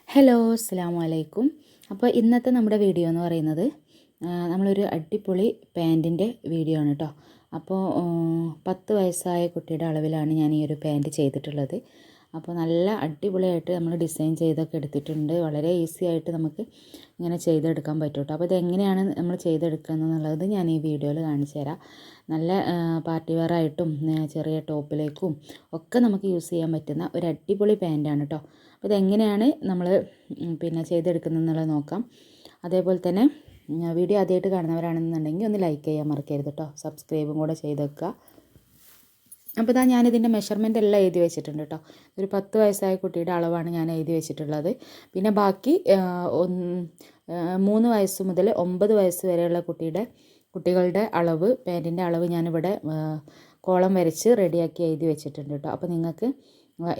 Hello അസ്സലാമു അലൈക്കും. അപ്പോൾ ഇന്നത്തെ നമ്മുടെ വീഡിയോ എന്ന് പറയുന്നത് നമ്മളൊരു അടിപൊളി പാൻറ്റിൻ്റെ വീഡിയോ ആണ് കേട്ടോ. അപ്പോൾ 10 വയസ്സായ കുട്ടിയുടെ അളവിലാണ് ഞാൻ ഈ ഒരു പാൻറ്റ് ചെയ്തിട്ടുള്ളത്. അപ്പോൾ നല്ല അടിപൊളിയായിട്ട് നമ്മൾ ഡിസൈൻ ചെയ്തൊക്കെ എടുത്തിട്ടുണ്ട്. വളരെ ഈസി ആയിട്ട് നമുക്ക് ഇങ്ങനെ ചെയ്തെടുക്കാൻ പറ്റും കേട്ടോ. അപ്പോൾ ഇതെങ്ങനെയാണ് നമ്മൾ ചെയ്തെടുക്കുന്നത് എന്നുള്ളത് ഞാൻ ഈ വീഡിയോയിൽ കാണിച്ചു തരാം. നല്ല പാർട്ടി വെയർ ആയിട്ടും ചെറിയ ടോപ്പിലേക്കും ഒക്കെ നമുക്ക് യൂസ് ചെയ്യാൻ പറ്റുന്ന ഒരു അടിപൊളി പാൻറ്റാണ് കേട്ടോ. അപ്പോൾ ഇതെങ്ങനെയാണ് നമ്മൾ ചെയ്തെടുക്കുന്നത് എന്നുള്ളത് നോക്കാം. അതേപോലെ തന്നെ വീഡിയോ ആദ്യമായിട്ട് കാണുന്നവരാണെന്നുണ്ടെങ്കിൽ ഒന്ന് ലൈക്ക് ചെയ്യാൻ മറക്കരുത് കേട്ടോ. സബ്സ്ക്രൈബും കൂടെ ചെയ്ത് വെക്കുക. അപ്പോൾ ഇതാ ഞാനിതിൻ്റെ മെഷർമെൻ്റ് എല്ലാം എഴുതി വെച്ചിട്ടുണ്ട് കേട്ടോ. ഒരു 10 വയസ്സായ കുട്ടിയുടെ അളവാണ് ഞാൻ എഴുതി വെച്ചിട്ടുള്ളത്. പിന്നെ ബാക്കി 3 വയസ്സ് മുതൽ 9 വയസ്സ് വരെയുള്ള കുട്ടികളുടെ അളവ്, പാൻറ്റിൻ്റെ അളവ് ഞാനിവിടെ കോളം വരച്ച് റെഡിയാക്കി എഴുതി വെച്ചിട്ടുണ്ട് കേട്ടോ. അപ്പോൾ നിങ്ങൾക്ക്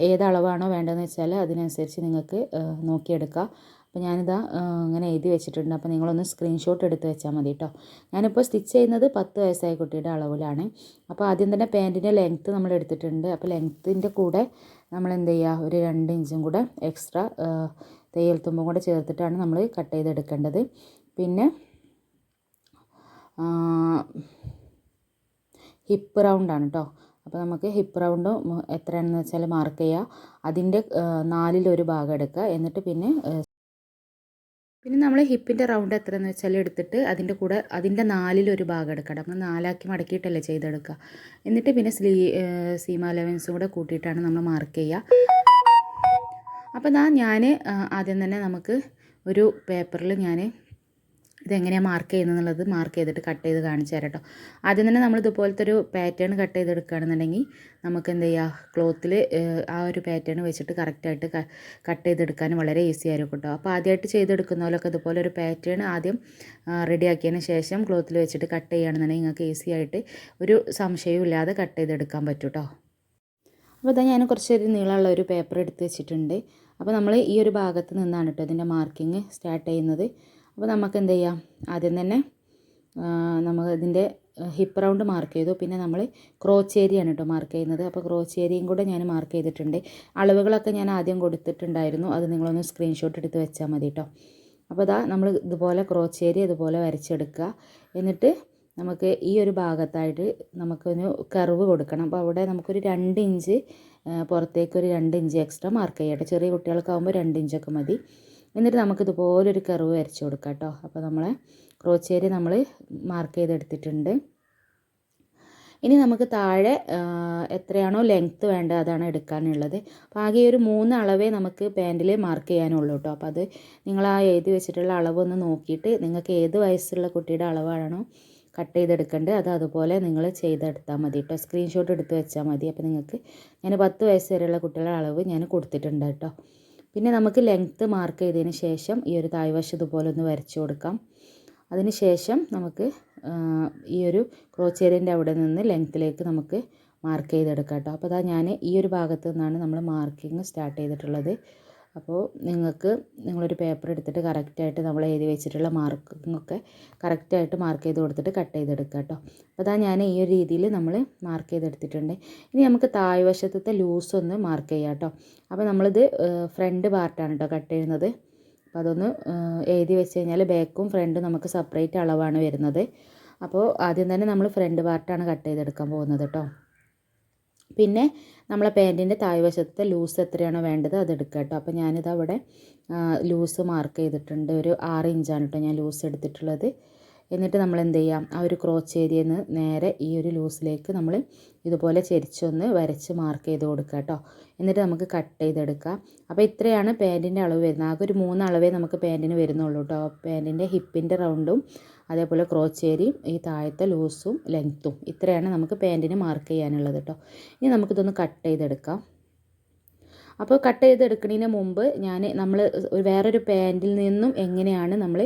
ഏതളവാണോ വേണ്ടതെന്ന് വെച്ചാൽ അതിനനുസരിച്ച് നിങ്ങൾക്ക് നോക്കിയെടുക്കുക. അപ്പോൾ ഞാനിതാ ഇങ്ങനെ എഴുതി വെച്ചിട്ടുണ്ട്. അപ്പോൾ നിങ്ങളൊന്ന് സ്ക്രീൻഷോട്ട് എടുത്ത് വെച്ചാൽ മതി കേട്ടോ. ഞാനിപ്പോൾ സ്റ്റിച്ച് ചെയ്യുന്നത് 10 വയസ്സായ കുട്ടിയുടെ അളവിലാണ്. അപ്പോൾ ആദ്യം തന്നെ പാൻറ്റിൻ്റെ ലെങ്ത്ത് നമ്മൾ എടുത്തിട്ടുണ്ട്. അപ്പോൾ ലെങ്ത്തിൻ്റെ കൂടെ നമ്മൾ എന്ത് ചെയ്യുക, ഒരു 2 ഇഞ്ചും കൂടെ എക്സ്ട്രാ തയ്യൽ തുമ്പും കൂടെ ചേർത്തിട്ടാണ് നമ്മൾ കട്ട് ചെയ്തെടുക്കേണ്ടത്. പിന്നെ ഹിപ്പ് റൗണ്ടാണ് കേട്ടോ. അപ്പോൾ നമുക്ക് ഹിപ്പ് റൗണ്ട് എത്രയാണെന്ന് വെച്ചാൽ മാർക്ക് ചെയ്യുക. അതിൻ്റെ 4/1 ഭാഗം എടുക്കുക. എന്നിട്ട് പിന്നെ നമ്മൾ ഹിപ്പിൻ്റെ റൗണ്ട് എത്രയെന്ന് വെച്ചാൽ എടുത്തിട്ട് അതിൻ്റെ 4/1 ഭാഗം എടുക്കണം. നമ്മൾ 4ആക്കി മടക്കിയിട്ടല്ലേ ചെയ്തെടുക്കുക. എന്നിട്ട് പിന്നെ സീമ അലവൻസും കൂടെ കൂട്ടിയിട്ടാണ് നമ്മൾ മാർക്ക് ചെയ്യുക. അപ്പോൾ ഞാൻ ആദ്യം തന്നെ നമുക്ക് ഒരു പേപ്പറിൽ ഇതെങ്ങനെയാണ് മാർക്ക് ചെയ്യുന്നത് മാർക്ക് ചെയ്തിട്ട് കട്ട് ചെയ്ത് കാണിച്ചു തരാം കേട്ടോ. ആദ്യം തന്നെ നമ്മൾ ഇതുപോലത്തെ ഒരു പാറ്റേൺ കട്ട് ചെയ്തെടുക്കുകയാണെന്നുണ്ടെങ്കിൽ നമുക്ക് എന്ത് ചെയ്യുക, ക്ലോത്തിൽ ആ ഒരു പാറ്റേൺ വെച്ചിട്ട് കറക്റ്റായിട്ട് കട്ട് ചെയ്തെടുക്കാൻ വളരെ ഈസി ആയിരിക്കും കേട്ടോ. അപ്പോൾ ആദ്യമായിട്ട് ചെയ്തെടുക്കുന്ന പോലൊക്കെ ഇതുപോലെ ഒരു പാറ്റേൺ ആദ്യം റെഡിയാക്കിയതിന് ശേഷം ക്ലോത്തിൽ വെച്ചിട്ട് കട്ട് ചെയ്യുകയാണെന്നുണ്ടെങ്കിൽ നിങ്ങൾക്ക് ഈസി ആയിട്ട് ഒരു സംശയവും ഇല്ലാതെ കട്ട് ചെയ്തെടുക്കാൻ പറ്റും കേട്ടോ. അപ്പോൾ ഇതാ ഞാൻ കുറച്ചൊരു നീളമുള്ള ഒരു പേപ്പർ എടുത്ത് വെച്ചിട്ടുണ്ട്. അപ്പോൾ നമ്മൾ ഈ ഒരു ഭാഗത്ത് നിന്നാണ് കേട്ടോ ഇതിൻ്റെ മാർക്കിങ് സ്റ്റാർട്ട് ചെയ്യുന്നത്. അപ്പോൾ നമുക്ക് എന്ത് ചെയ്യാം, ആദ്യം തന്നെ നമ്മൾ ഇതിൻ്റെ ഹിപ്പ് റൗണ്ട് മാർക്ക് ചെയ്തു. പിന്നെ നമ്മൾ ക്രോച്ച് ഏരിയയാണ് കേട്ടോ മാർക്ക് ചെയ്യുന്നത്. അപ്പോൾ ക്രോച്ച് ഏരിയയും കൂടെ ഞാൻ മാർക്ക് ചെയ്തിട്ടുണ്ട്. അളവുകളൊക്കെ ഞാൻ ആദ്യം കൊടുത്തിട്ടുണ്ടായിരുന്നു. അത് നിങ്ങളൊന്ന് സ്ക്രീൻഷോട്ട് എടുത്ത് വെച്ചാൽ മതി കേട്ടോ. അപ്പോൾ ഇതാ നമ്മൾ ഇതുപോലെ ക്രോച്ച് ഏരിയ ഇതുപോലെ വരച്ചെടുക്കുക. എന്നിട്ട് നമുക്ക് ഈ ഒരു ഭാഗത്തായിട്ട് നമുക്കൊരു കർവ് കൊടുക്കണം. അപ്പോൾ അവിടെ നമുക്കൊരു 2 ഇഞ്ച് പുറത്തേക്ക് ഒരു 2 ഇഞ്ച് എക്സ്ട്രാ മാർക്ക് ചെയ്യട്ടെ. ചെറിയ കുട്ടികൾക്കാവുമ്പോൾ 2 ഇഞ്ചൊക്കെ മതി. എന്നിട്ട് നമുക്കിതുപോലൊരു കർവ് വരച്ച് കൊടുക്കാം കേട്ടോ. അപ്പോൾ നമ്മളെ ക്രോച്ച് ഏരിയ നമ്മൾ മാർക്ക് ചെയ്തെടുത്തിട്ടുണ്ട്. ഇനി നമുക്ക് താഴെ എത്രയാണോ ലെങ്ത്ത് വേണ്ടത് അതാണ് എടുക്കാനുള്ളത്. അപ്പോൾ ആകെ ഒരു 3 അളവേ നമുക്ക് പാൻറ്റിൽ മാർക്ക് ചെയ്യാനുള്ളൂ കേട്ടോ. അപ്പോൾ അത് നിങ്ങൾ ആ എഴുതി വെച്ചിട്ടുള്ള അളവൊന്ന് നോക്കിയിട്ട് നിങ്ങൾക്ക് ഏത് വയസ്സുള്ള കുട്ടിയുടെ അളവാണോ കട്ട് ചെയ്തെടുക്കേണ്ടത് അത് അതുപോലെ നിങ്ങൾ ചെയ്തെടുത്താൽ മതി കേട്ടോ. സ്ക്രീൻഷോട്ട് എടുത്ത് വെച്ചാൽ മതി. അപ്പോൾ നിങ്ങൾക്ക് ഞാൻ 10 വയസ്സ് വരെയുള്ള കുട്ടികളുടെ അളവ് ഞാൻ കൊടുത്തിട്ടുണ്ട് കേട്ടോ. പിന്നെ നമുക്ക് ലെങ്ത്ത് മാർക്ക് ചെയ്തതിന് ശേഷം ഈ ഒരു താഴ്വശം ഇതുപോലെ ഒന്ന് വരച്ചു കൊടുക്കാം. അതിന് ശേഷം നമുക്ക് ഈ ഒരു ക്രോച്ച് ഏരിയൻ്റെ അവിടെ നിന്ന് ലെങ്ത്തിലേക്ക് നമുക്ക് മാർക്ക് ചെയ്തെടുക്കാം കേട്ടോ. അപ്പോൾ അതാ ഞാൻ ഈ ഒരു ഭാഗത്ത് നിന്നാണ് നമ്മൾ മാർക്കിങ് സ്റ്റാർട്ട് ചെയ്തിട്ടുള്ളത്. അപ്പോൾ നിങ്ങളൊരു പേപ്പർ എടുത്തിട്ട് കറക്റ്റായിട്ട് നമ്മൾ എഴുതി വെച്ചിട്ടുള്ള മാർക്കിങ്ങൊക്കെ കറക്റ്റായിട്ട് മാർക്ക് ചെയ്ത് കൊടുത്തിട്ട് കട്ട് ചെയ്തെടുക്കുക കേട്ടോ. അപ്പോൾ അതാ ഞാൻ ഈ ഒരു രീതിയിൽ നമ്മൾ മാർക്ക് ചെയ്തെടുത്തിട്ടുണ്ട്. ഇനി നമുക്ക് താഴ്വശത്തെ ലൂസ് ഒന്ന് മാർക്ക് ചെയ്യാം കേട്ടോ. അപ്പോൾ നമ്മളിത് ഫ്രണ്ട് പാർട്ടാണ് കേട്ടോ കട്ട് ചെയ്യുന്നത്. അപ്പോൾ അതൊന്ന് എഴുതി വെച്ച് കഴിഞ്ഞാൽ ബാക്കും ഫ്രണ്ടും നമുക്ക് സെപ്പറേറ്റ് അളവാണ് വരുന്നത്. അപ്പോൾ ആദ്യം തന്നെ നമ്മൾ ഫ്രണ്ട് പാർട്ടാണ് കട്ട് ചെയ്തെടുക്കാൻ പോകുന്നത് കേട്ടോ. പിന്നെ നമ്മളെ പാൻറ്റിൻ്റെ താഴ്വശത്തെ ലൂസ് എത്രയാണോ വേണ്ടത് അത് എടുക്കുക കേട്ടോ. അപ്പോൾ ഞാനിതവിടെ ലൂസ് മാർക്ക് ചെയ്തിട്ടുണ്ട്. ഒരു 6 ഇഞ്ചാണ് കേട്ടോ ഞാൻ ലൂസ് എടുത്തിട്ടുള്ളത്. എന്നിട്ട് നമ്മൾ എന്ത് ചെയ്യാം, ആ ഒരു ക്രോച്ച് ഏരിയയിൽ നിന്ന് നേരെ ഈ ഒരു ലൂസിലേക്ക് നമ്മൾ ഇതുപോലെ ചെരിച്ചൊന്ന് വരച്ച് മാർക്ക് ചെയ്ത് കൊടുക്കുക കേട്ടോ. എന്നിട്ട് നമുക്ക് കട്ട് ചെയ്തെടുക്കാം. അപ്പോൾ ഇത്രയാണ് പാൻറ്റിൻ്റെ അളവ് വരുന്നത്. ആകെ ഒരു 3 അളവേ നമുക്ക് പാൻറ്റിന് വരുന്നുള്ളൂ കേട്ടോ. പാൻറ്റിൻ്റെ ഹിപ്പിൻ്റെ റൗണ്ടും അതേപോലെ ക്രോച്ച് ഏരിയയും ഈ താഴത്തെ ലൂസും ലെങ്ത്തും ഇത്രയാണ് നമുക്ക് പാൻറ്റിന് മാർക്ക് ചെയ്യാനുള്ളത് കേട്ടോ. ഇനി നമുക്കിതൊന്ന് കട്ട് ചെയ്തെടുക്കാം. അപ്പോൾ കട്ട് ചെയ്തെടുക്കുന്നതിന് മുമ്പ് നമ്മൾ വേറൊരു പാൻറ്റിൽ നിന്നും എങ്ങനെയാണ് നമ്മൾ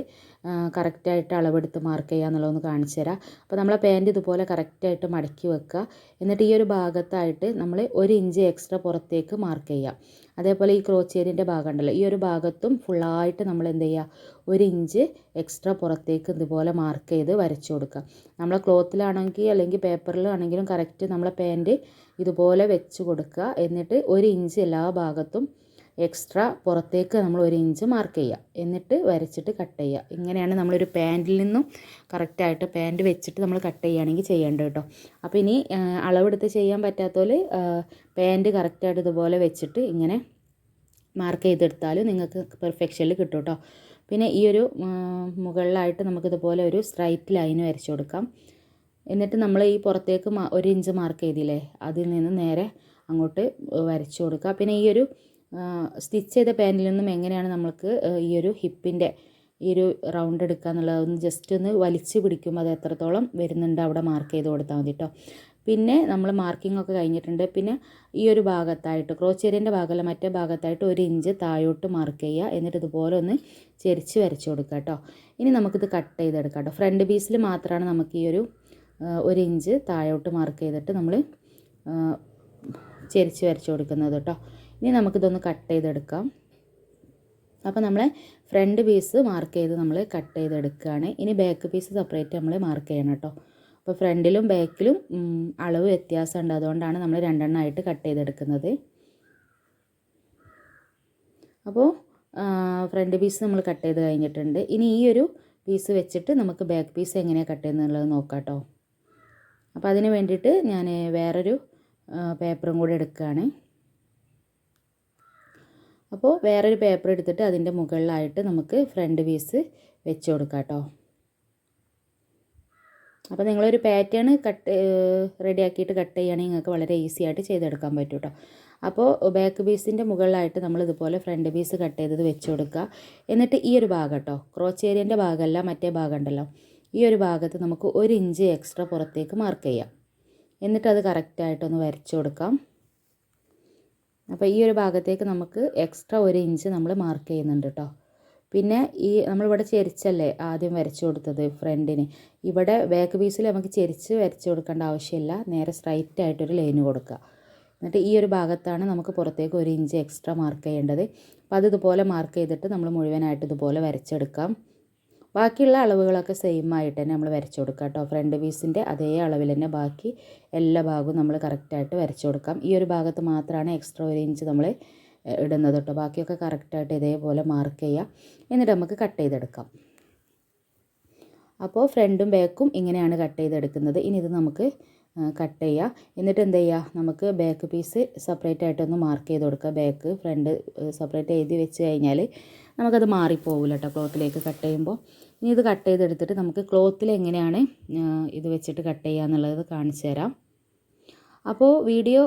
കറക്റ്റായിട്ട് അളവെടുത്ത് മാർക്ക് ചെയ്യുക എന്നുള്ളതൊന്ന് കാണിച്ചു തരാം. അപ്പോൾ നമ്മളെ പാൻറ്റ് ഇതുപോലെ കറക്റ്റായിട്ട് മടക്കി വെക്കുക. എന്നിട്ട് ഈ ഒരു ഭാഗത്തായിട്ട് നമ്മൾ 1 ഇഞ്ച് എക്സ്ട്രാ പുറത്തേക്ക് മാർക്ക് ചെയ്യുക. അതേപോലെ ഈ ക്രോച്ച് ഏരിയൻ്റെ ഭാഗം ഉണ്ടല്ലോ, ഈ ഒരു ഭാഗത്തും ഫുള്ളായിട്ട് നമ്മൾ എന്ത് ചെയ്യുക, 1 ഇഞ്ച് എക്സ്ട്രാ പുറത്തേക്ക് ഇതുപോലെ മാർക്ക് ചെയ്ത് വരച്ചു കൊടുക്കുക. നമ്മളെ ക്ലോത്തിലാണെങ്കിൽ അല്ലെങ്കിൽ പേപ്പറിലാണെങ്കിലും കറക്റ്റ് നമ്മളെ പാൻറ്റ് ഇതുപോലെ വെച്ച് കൊടുക്കുക. എന്നിട്ട് 1 ഇഞ്ച് എല്ലാ ഭാഗത്തും എക്സ്ട്രാ പുറത്തേക്ക് നമ്മൾ 1 ഇഞ്ച് മാർക്ക് ചെയ്യുക. എന്നിട്ട് വരച്ചിട്ട് കട്ട് ചെയ്യുക. ഇങ്ങനെയാണ് നമ്മളൊരു പാൻറ്റിൽ നിന്നും കറക്റ്റായിട്ട് പാൻറ്റ് വെച്ചിട്ട് നമ്മൾ കട്ട് ചെയ്യുകയാണെങ്കിൽ ചെയ്യേണ്ടത് കേട്ടോ. അപ്പോൾ ഇനി അളവെടുത്ത് ചെയ്യാൻ പറ്റാത്തവർ പാൻറ്റ് കറക്റ്റായിട്ട് ഇതുപോലെ വെച്ചിട്ട് ഇങ്ങനെ മാർക്ക് ചെയ്തെടുത്താൽ നിങ്ങൾക്ക് പെർഫെക്ഷനിൽ കിട്ടും കേട്ടോ. പിന്നെ ഈ ഒരു മുകളിലായിട്ട് നമുക്കിതുപോലെ ഒരു സ്ട്രൈറ്റ് ലൈൻ വരച്ചു കൊടുക്കാം. എന്നിട്ട് നമ്മൾ ഈ പുറത്തേക്ക് 1 ഇഞ്ച് മാർക്ക് ചെയ്തില്ലേ, അതിൽ നിന്ന് നേരെ അങ്ങോട്ട് വരച്ചു കൊടുക്കുക. പിന്നെ ഈ ഒരു സ്റ്റിച്ച് ചെയ്ത പാൻറ്റിൽ നിന്നും എങ്ങനെയാണ് നമ്മൾക്ക് ഈ ഒരു ഹിപ്പിൻ്റെ ഈ ഒരു റൗണ്ട് എടുക്കുക എന്നുള്ളത് ഒന്ന് ജസ്റ്റ് ഒന്ന് വലിച്ച് പിടിക്കുമ്പോൾ അത് എത്രത്തോളം വരുന്നുണ്ട് അവിടെ മാർക്ക് ചെയ്ത് കൊടുത്താൽ മതി കേട്ടോ. പിന്നെ നമ്മൾ മാർക്കിംഗ് ഒക്കെ കഴിഞ്ഞിട്ടുണ്ട്. പിന്നെ ഈ ഒരു ഭാഗത്തായിട്ട് ക്രോച്ചേരിയൻ്റെ ഭാഗമല്ല, മറ്റേ ഭാഗത്തായിട്ട് 1 ഇഞ്ച് താഴോട്ട് മാർക്ക് ചെയ്യുക. എന്നിട്ട് ഇതുപോലെ ഒന്ന് ചെരിച്ച് വരച്ച് കൊടുക്കുക കേട്ടോ. ഇനി നമുക്കിത് കട്ട് ചെയ്തെടുക്കാം കേട്ടോ. ഫ്രണ്ട് പീസിൽ മാത്രമാണ് നമുക്ക് ഈ ഒരു 1 ഇഞ്ച് താഴോട്ട് മാർക്ക് ചെയ്തിട്ട് നമ്മൾ ചെരിച്ച് വരച്ച് കൊടുക്കുന്നത് കേട്ടോ. ഇനി നമുക്കിതൊന്ന് കട്ട് ചെയ്തെടുക്കാം. അപ്പോൾ നമ്മളെ ഫ്രണ്ട് പീസ് മാർക്ക് ചെയ്ത് നമ്മൾ കട്ട് ചെയ്തെടുക്കുകയാണ്. ഇനി ബാക്ക് പീസ് സെപ്പറേറ്റ് നമ്മൾ മാർക്ക് ചെയ്യണം കേട്ടോ. അപ്പോൾ ഫ്രണ്ടിലും ബാക്കിലും അളവ് വ്യത്യാസമുണ്ട്, അതുകൊണ്ടാണ് നമ്മൾ 2 എണ്ണമായിട്ട് കട്ട് ചെയ്തെടുക്കുന്നത്. അപ്പോൾ ഫ്രണ്ട് പീസ് നമ്മൾ കട്ട് ചെയ്ത് കഴിഞ്ഞിട്ടുണ്ട്. ഇനി ഈ ഒരു പീസ് വെച്ചിട്ട് നമുക്ക് ബാക്ക് പീസ് എങ്ങനെയാണ് കട്ട് ചെയ്യുന്നുള്ളത് നോക്കാം കേട്ടോ. അപ്പോൾ അതിന് വേണ്ടിയിട്ട് ഞാൻ വേറൊരു പേപ്പറും കൂടി എടുക്കുകയാണ്. അപ്പോൾ വേറൊരു പേപ്പർ എടുത്തിട്ട് അതിൻ്റെ മുകളിലായിട്ട് നമുക്ക് ഫ്രണ്ട് പീസ് വെച്ച് കൊടുക്കാം കേട്ടോ. അപ്പോൾ നിങ്ങളൊരു പാറ്റേൺ റെഡിയാക്കിയിട്ട് കട്ട് ചെയ്യുകയാണെങ്കിൽ നിങ്ങൾക്ക് വളരെ ഈസി ആയിട്ട് ചെയ്തെടുക്കാൻ പറ്റും കേട്ടോ. അപ്പോൾ ബാക്ക് പീസിൻ്റെ മുകളിലായിട്ട് നമ്മൾ ഇതുപോലെ ഫ്രണ്ട് പീസ് കട്ട് ചെയ്തത് വെച്ച് കൊടുക്കുക. എന്നിട്ട് ഈ ഒരു ഭാഗം കേട്ടോ, ക്രോച്ചേരിയൻ്റെ ഭാഗമല്ല, മറ്റേ ഭാഗം ഉണ്ടല്ലോ, ഈ ഒരു ഭാഗത്ത് നമുക്ക് 1 ഇഞ്ച് എക്സ്ട്രാ പുറത്തേക്ക് മാർക്ക് ചെയ്യാം. എന്നിട്ട് അത് കറക്റ്റായിട്ടൊന്ന് വരച്ച് കൊടുക്കാം. അപ്പോൾ ഈ ഒരു ഭാഗത്തേക്ക് നമുക്ക് എക്സ്ട്രാ 1 ഇഞ്ച് നമ്മൾ മാർക്ക് ചെയ്യുന്നുണ്ട് കേട്ടോ. പിന്നെ ഈ നമ്മളിവിടെ ചെരിച്ചല്ലേ ആദ്യം വരച്ചു കൊടുത്തത് ഫ്രണ്ടിന്, ഇവിടെ ബാക്ക് പീസിൽ നമുക്ക് ചെരിച്ച് വരച്ച് കൊടുക്കേണ്ട ആവശ്യമില്ല, നേരെ സ്ട്രൈറ്റ് ആയിട്ടൊരു ലൈന് കൊടുക്കുക. എന്നിട്ട് ഈ ഒരു ഭാഗത്താണ് നമുക്ക് പുറത്തേക്ക് 1 ഇഞ്ച് എക്സ്ട്രാ മാർക്ക് ചെയ്യേണ്ടത്. അപ്പോൾ അത് ഇതുപോലെ മാർക്ക് ചെയ്തിട്ട് നമ്മൾ മുഴുവനായിട്ട് ഇതുപോലെ വരച്ചെടുക്കാം. ബാക്കിയുള്ള അളവുകളൊക്കെ സെയിം ആയിട്ട് തന്നെ നമ്മൾ വരച്ചു കൊടുക്കാം കേട്ടോ. ഫ്രണ്ട് പീസിൻ്റെ അതേ അളവിൽ തന്നെ ബാക്കി എല്ലാ ഭാഗവും നമ്മൾ കറക്റ്റായിട്ട് വരച്ചു കൊടുക്കാം. ഈ ഒരു ഭാഗത്ത് മാത്രമാണ് എക്സ്ട്രാ 1 ഇഞ്ച് നമ്മൾ ഇടുന്നത് കേട്ടോ. ബാക്കിയൊക്കെ കറക്റ്റായിട്ട് ഇതേപോലെ മാർക്ക് ചെയ്യുക. എന്നിട്ട് നമുക്ക് കട്ട് ചെയ്തെടുക്കാം. അപ്പോൾ ഫ്രണ്ടും ബാക്കും ഇങ്ങനെയാണ് കട്ട് ചെയ്തെടുക്കുന്നത്. ഇനി ഇത് നമുക്ക് കട്ട് ചെയ്യുക. എന്നിട്ട് എന്ത് ചെയ്യുക, നമുക്ക് ബാക്ക് പീസ് സെപ്പറേറ്റ് ആയിട്ടൊന്ന് മാർക്ക് ചെയ്ത് കൊടുക്കുക. ബാക്ക് ഫ്രണ്ട് സെപ്പറേറ്റ് എഴുതി വെച്ച് കഴിഞ്ഞാൽ നമുക്കത് മാറിപ്പോകില്ല കേട്ടോ ക്ലോത്തിലേക്ക് കട്ട് ചെയ്യുമ്പോൾ. ഇനി ഇത് കട്ട് ചെയ്തെടുത്തിട്ട് നമുക്ക് ക്ലോത്തിൽ എങ്ങനെയാണ് ഇത് വെച്ചിട്ട് കട്ട് ചെയ്യുക എന്നുള്ളത് കാണിച്ചു തരാം. അപ്പോൾ വീഡിയോ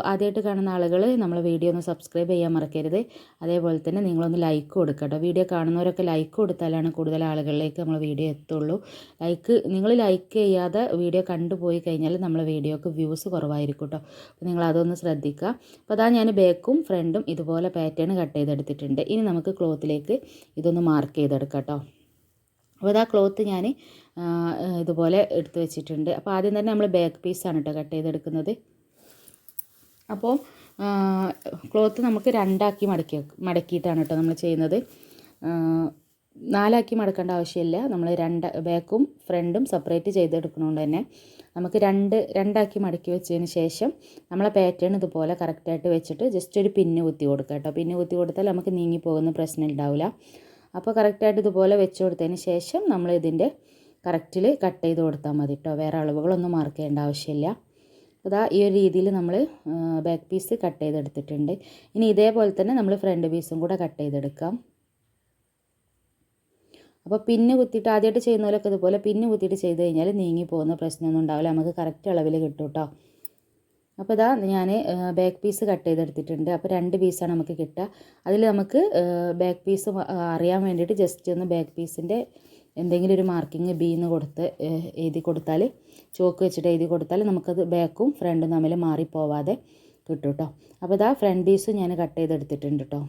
ആദ്യമായിട്ട് കാണുന്ന ആളുകൾ നമ്മളെ വീഡിയോ ഒന്ന് സബ്സ്ക്രൈബ് ചെയ്യാൻ മറക്കരുത്. അതേപോലെ തന്നെ നിങ്ങളൊന്ന് ലൈക്ക് കൊടുക്കുക കേട്ടോ. വീഡിയോ കാണുന്നവരൊക്കെ ലൈക്ക് കൊടുത്താലാണ് കൂടുതൽ ആളുകളിലേക്ക് നമ്മൾ വീഡിയോ എത്തുള്ളൂ. നിങ്ങൾ ലൈക്ക് ചെയ്യാതെ വീഡിയോ കണ്ടുപോയി കഴിഞ്ഞാൽ നമ്മളെ വീഡിയോക്ക് വ്യൂസ് കുറവായിരിക്കും കേട്ടോ. അപ്പോൾ നിങ്ങളതൊന്ന് ശ്രദ്ധിക്കുക. അപ്പോൾ അതാ ഞാൻ ബാക്കും ഫ്രണ്ടും ഇതുപോലെ പാറ്റേൺ കട്ട് ചെയ്തെടുത്തിട്ടുണ്ട്. ഇനി നമുക്ക് ക്ലോത്തിലേക്ക് ഇതൊന്ന് മാർക്ക് ചെയ്തെടുക്കാം കേട്ടോ. അപ്പോൾ അതാ ക്ലോത്ത് ഞാൻ ഇതുപോലെ എടുത്ത് വെച്ചിട്ടുണ്ട്. അപ്പോൾ ആദ്യം തന്നെ നമ്മൾ ബാക്ക് പീസാണ് കേട്ടോ കട്ട് ചെയ്തെടുക്കുന്നത്. അപ്പോൾ ക്ലോത്ത് നമുക്ക് 2 മടക്കിയിട്ടാണ് കേട്ടോ നമ്മൾ ചെയ്യുന്നത്. 4 മടക്കേണ്ട ആവശ്യമില്ല. നമ്മൾ ബാക്കും ഫ്രണ്ടും സെപ്പറേറ്റ് ചെയ്തെടുക്കുന്നതുകൊണ്ട് തന്നെ നമുക്ക് 2 മടക്കി വെച്ചതിന് ശേഷം നമ്മളെ പാറ്റേൺ ഇതുപോലെ കറക്റ്റായിട്ട് വെച്ചിട്ട് ജസ്റ്റ് ഒരു പിന്ന് കുത്തി കൊടുക്കുക കേട്ടോ. പിന്ന് കുത്തി കൊടുത്താൽ നമുക്ക് നീങ്ങിപ്പോകുന്ന പ്രശ്നം ഉണ്ടാവില്ല. അപ്പോൾ കറക്റ്റായിട്ട് ഇതുപോലെ വെച്ച് കൊടുത്തതിന് ശേഷം നമ്മൾ ഇതിൻ്റെ കറക്റ്റിൽ കട്ട് ചെയ്ത് കൊടുത്താൽ മതി കേട്ടോ. വേറെ അളവുകളൊന്നും മാർക്ക് ചെയ്യേണ്ട ആവശ്യമില്ല. അതാ ഈ ഒരു രീതിയിൽ നമ്മൾ ബാക്ക് പീസ് കട്ട് ചെയ്തെടുത്തിട്ടുണ്ട്. ഇനി ഇതേപോലെ തന്നെ നമ്മൾ ഫ്രണ്ട് പീസും കൂടെ കട്ട് ചെയ്തെടുക്കാം. അപ്പോൾ പിന്ന് കുത്തിയിട്ട് ആദ്യമായിട്ട് ചെയ്യുന്ന പോലെയൊക്കെ ഇതുപോലെ പിന്ന് കുത്തിയിട്ട് ചെയ്ത് കഴിഞ്ഞാൽ നീങ്ങി പോകുന്ന പ്രശ്നമൊന്നും ഉണ്ടാവില്ല. നമുക്ക് കറക്റ്റ് അളവിൽ കിട്ടും കേട്ടോ. അപ്പോൾ ഇതാ ഞാൻ ബാക്ക് പീസ് കട്ട് ചെയ്തെടുത്തിട്ടുണ്ട്. അപ്പോൾ 2 പീസാണ് നമുക്ക് കിട്ടുക. അതിൽ നമുക്ക് ബാക്ക് പീസ് അറിയാൻ വേണ്ടിയിട്ട് ജസ്റ്റ് ഒന്ന് ബാക്ക് പീസിൻ്റെ എന്തെങ്കിലും ഒരു മാർക്കിങ് ബീന്ന് കൊടുത്ത് എഴുതി കൊടുത്താൽ, ചോക്ക് വെച്ചിട്ട് എഴുതി കൊടുത്താൽ നമുക്കത് ബാക്കും ഫ്രണ്ടും തമ്മിൽ മാറിപ്പോവാതെ കിട്ടും കേട്ടോ. അപ്പോൾ ഇതാ ഫ്രണ്ട് പീസും ഞാൻ കട്ട് ചെയ്തെടുത്തിട്ടുണ്ട് കേട്ടോ.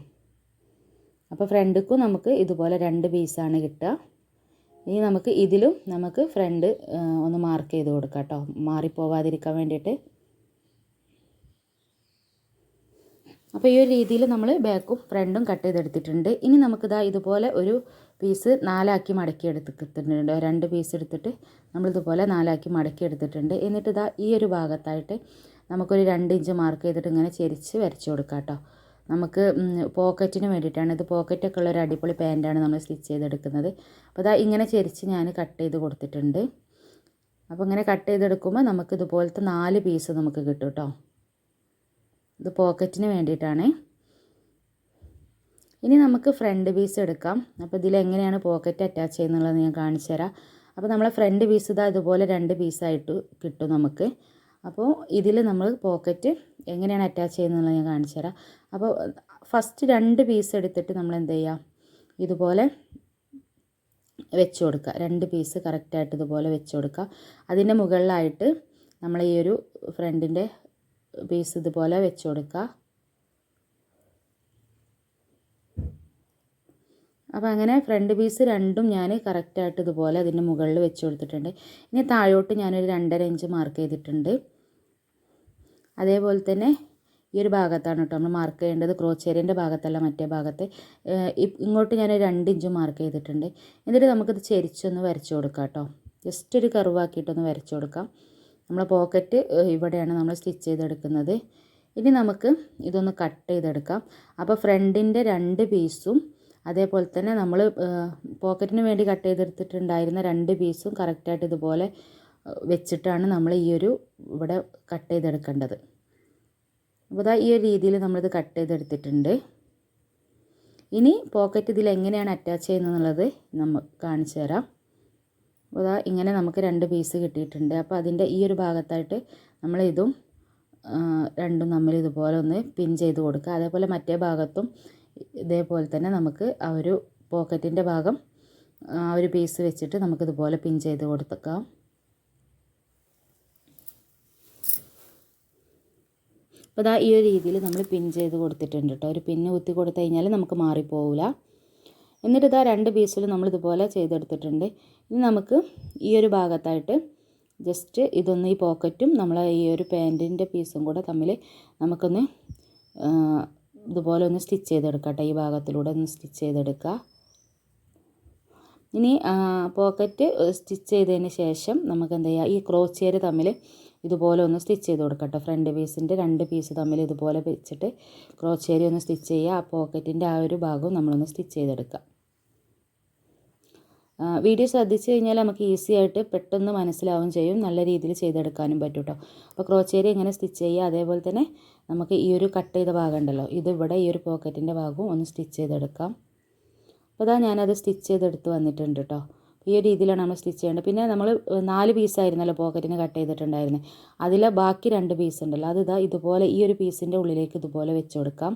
അപ്പോൾ ഫ്രണ്ടിക്കും നമുക്ക് ഇതുപോലെ 2 പീസാണ് കിട്ടുക. ഇനി നമുക്ക് ഇതിലും നമുക്ക് ഫ്രണ്ട് ഒന്ന് മാർക്ക് ചെയ്ത് കൊടുക്കാം കേട്ടോ, മാറിപ്പോവാതിരിക്കാൻ വേണ്ടിയിട്ട്. അപ്പോൾ ഈ ഒരു രീതിയിൽ നമ്മൾ ബാക്കും ഫ്രണ്ടും കട്ട് ചെയ്തെടുത്തിട്ടുണ്ട്. ഇനി നമുക്കിതാ ഇതുപോലെ ഒരു പീസ് 4 മടക്കി എടുത്തിട്ടുണ്ട്. 2 പീസ് എടുത്തിട്ട് നമ്മളിതുപോലെ 4 മടക്കി എടുത്തിട്ടുണ്ട്. എന്നിട്ട് ഇതാ ഈ ഒരു ഭാഗത്തായിട്ട് നമുക്കൊരു 2 ഇഞ്ച് മാർക്ക് ചെയ്തിട്ട് ഇങ്ങനെ ചെരിച്ച് വരച്ച് കൊടുക്കാം കേട്ടോ. നമുക്ക് പോക്കറ്റിന് വേണ്ടിയിട്ടാണ്. ഇത് പോക്കറ്റൊക്കെ ഉള്ളൊരു അടിപൊളി പാൻറ്റാണ് നമ്മൾ സ്റ്റിച്ച് ചെയ്തെടുക്കുന്നത്. അപ്പോൾ അതാ ഇങ്ങനെ ചെരിച്ച് ഞാൻ കട്ട് ചെയ്ത് കൊടുത്തിട്ടുണ്ട്. അപ്പോൾ ഇങ്ങനെ കട്ട് ചെയ്തെടുക്കുമ്പോൾ നമുക്ക് ഇതുപോലത്തെ 4 പീസ് നമുക്ക് കിട്ടും കേട്ടോ. ഇത് പോക്കറ്റിന് വേണ്ടിയിട്ടാണ്. ഇനി നമുക്ക് ഫ്രണ്ട് പീസ് എടുക്കാം. അപ്പോൾ ഇതിലെങ്ങനെയാണ് പോക്കറ്റ് അറ്റാച്ച് ചെയ്യുന്നുള്ളത് ഞാൻ കാണിച്ചു തരാം. അപ്പോൾ നമ്മളെ ഫ്രണ്ട് പീസ് ഇതാ ഇതുപോലെ 2 പീസായിട്ട് കിട്ടും നമുക്ക്. അപ്പോൾ ഇതിൽ നമ്മൾ പോക്കറ്റ് എങ്ങനെയാണ് അറ്റാച്ച് ചെയ്യുന്നത് ഞാൻ കാണിച്ചു തരാം. അപ്പോൾ ഫസ്റ്റ് 2 പീസ് എടുത്തിട്ട് നമ്മൾ എന്ത് ചെയ്യുക, ഇതുപോലെ വെച്ച് കൊടുക്കുക. 2 പീസ് കറക്റ്റായിട്ട് ഇതുപോലെ വെച്ച് കൊടുക്കുക. അതിൻ്റെ മുകളിലായിട്ട് നമ്മൾ ഈ ഒരു ഫ്രണ്ടിൻ്റെ പീസ് ഇതുപോലെ വെച്ച് കൊടുക്കുക. അപ്പോൾ അങ്ങനെ ഫ്രണ്ട് പീസ് രണ്ടും ഞാൻ കറക്റ്റായിട്ട് ഇതുപോലെ അതിൻ്റെ മുകളിൽ വെച്ച് കൊടുത്തിട്ടുണ്ട്. ഇനി താഴോട്ട് ഞാനൊരു 2.5 ഇഞ്ച് മാർക്ക് ചെയ്തിട്ടുണ്ട്. അതേപോലെ തന്നെ ഈ ഒരു ഭാഗത്താണ് കേട്ടോ നമ്മൾ മാർക്ക് ചെയ്യേണ്ടത്, ക്രോച്ചേരിയൻ്റെ ഭാഗത്തല്ല, മറ്റേ ഭാഗത്ത്. ഇങ്ങോട്ട് ഞാനൊരു 2 ഇഞ്ച് മാർക്ക് ചെയ്തിട്ടുണ്ട്. എന്നിട്ട് നമുക്കിത് ചെരിച്ചൊന്ന് വരച്ച് കൊടുക്കാം കേട്ടോ. ജസ്റ്റ് ഒരു കർവാക്കിയിട്ടൊന്ന് വരച്ച് കൊടുക്കാം. നമ്മളെ പോക്കറ്റ് ഇവിടെയാണ് നമ്മൾ സ്റ്റിച്ച് ചെയ്തെടുക്കുന്നത്. ഇനി നമുക്ക് ഇതൊന്ന് കട്ട് ചെയ്തെടുക്കാം. അപ്പോൾ ഫ്രണ്ടിൻ്റെ 2 പീസും അതേപോലെ തന്നെ നമ്മൾ പോക്കറ്റിന് വേണ്ടി കട്ട് ചെയ്തെടുത്തിട്ടുണ്ടായിരുന്ന 2 പീസും കറക്റ്റായിട്ട് ഇതുപോലെ വെച്ചിട്ടാണ് നമ്മൾ ഈ ഒരു ഇവിടെ കട്ട് ചെയ്തെടുക്കേണ്ടത്. അപ്പോൾ ഇതാ ഈ ഒരു രീതിയിൽ നമ്മളിത് കട്ട് ചെയ്തെടുത്തിട്ടുണ്ട്. ഇനി പോക്കറ്റ് ഇതിൽ എങ്ങനെയാണ് അറ്റാച്ച് ചെയ്യുന്നത് എന്നുള്ളത് നമ്മൾ കാണിച്ചു തരാം. അപ്പോൾ ഇതാ ഇങ്ങനെ നമുക്ക് 2 പീസ് കിട്ടിയിട്ടുണ്ട്. അപ്പോൾ അതിൻ്റെ ഈ ഒരു ഭാഗത്തായിട്ട് നമ്മൾ ഇതും രണ്ടും തമ്മിൽ ഇതുപോലെ ഒന്ന് പിൻ ചെയ്ത് കൊടുക്കുക. അതേപോലെ മറ്റേ ഭാഗത്തും ഇതേപോലെ തന്നെ നമുക്ക് ആ ഒരു പോക്കറ്റിൻ്റെ ഭാഗം ആ ഒരു പീസ് വെച്ചിട്ട് നമുക്കിതുപോലെ പിൻ ചെയ്ത് കൊടുക്കാം. അപ്പോൾ ഇതാ ഈ ഒരു രീതിയിൽ നമ്മൾ പിൻ ചെയ്ത് കൊടുത്തിട്ടുണ്ട് കേട്ടോ. ഒരു പിന്ന് കുത്തി കൊടുത്തു കഴിഞ്ഞാൽ നമുക്ക് മാറിപ്പോവില്ല. എന്നിട്ട് ഇതാ 2 പീസിൽ നമ്മളിതുപോലെ ചെയ്തെടുത്തിട്ടുണ്ട്. ഇനി നമുക്ക് ഈ ഒരു ഭാഗത്തായിട്ട് ജസ്റ്റ് ഇതൊന്ന് ഈ പോക്കറ്റും നമ്മൾ ഈ ഒരു പാൻറ്റിൻ്റെ പീസും കൂടെ തമ്മിൽ നമുക്കൊന്ന് ഇതുപോലെ ഒന്ന് സ്റ്റിച്ച് ചെയ്തെടുക്കാം കേട്ടോ. ഈ ഭാഗത്തിലൂടെ ഒന്ന് സ്റ്റിച്ച് ചെയ്തെടുക്കുക. ഇനി പോക്കറ്റ് സ്റ്റിച്ച് ചെയ്തതിന് ശേഷം നമുക്ക് എന്ത് ചെയ്യുക, ഈ ക്രോച്ചേര് തമ്മിൽ ഇതുപോലെ ഒന്ന് സ്റ്റിച്ച് ചെയ്ത് കൊടുക്കാം കേട്ടോ. ഫ്രണ്ട് പീസിൻ്റെ 2 പീസ് തമ്മിൽ ഇതുപോലെ വെച്ചിട്ട് ക്രോച്ചേരി ഒന്ന് സ്റ്റിച്ച് ചെയ്യുക. ആ പോക്കറ്റിൻ്റെ ആ ഒരു ഭാഗവും നമ്മളൊന്ന് സ്റ്റിച്ച് ചെയ്തെടുക്കുക. വീഡിയോ ശ്രദ്ധിച്ച് കഴിഞ്ഞാൽ നമുക്ക് ഈസി ആയിട്ട് പെട്ടെന്ന് മനസ്സിലാവുകയും ചെയ്യും, നല്ല രീതിയിൽ ചെയ്തെടുക്കാനും പറ്റും കേട്ടോ. അപ്പോൾ ക്രോച്ചേരി എങ്ങനെ സ്റ്റിച്ച് ചെയ്യുക, അതേപോലെ തന്നെ നമുക്ക് ഈ ഒരു കട്ട് ചെയ്ത ഭാഗം ഉണ്ടല്ലോ, ഇതിവിടെ ഈ ഒരു പോക്കറ്റിൻ്റെ ഭാഗവും ഒന്ന് സ്റ്റിച്ച് ചെയ്തെടുക്കാം. അപ്പോൾ അതാ ഞാനത് സ്റ്റിച്ച് ചെയ്തെടുത്ത് വന്നിട്ടുണ്ട് കേട്ടോ. ഈ ഒരു രീതിയിലാണ് നമ്മൾ സ്റ്റിച്ച് ചെയ്യേണ്ടത്. പിന്നെ നമ്മൾ 4 പീസായിരുന്നല്ലോ പോക്കറ്റിന് കട്ട് ചെയ്തിട്ടുണ്ടായിരുന്നത്, അതിലെ ബാക്കി 2 പീസ് ഉണ്ടല്ലോ, അത് ഇതാ ഇതുപോലെ ഈ ഒരു പീസിൻ്റെ ഉള്ളിലേക്ക് ഇതുപോലെ വെച്ച് കൊടുക്കാം.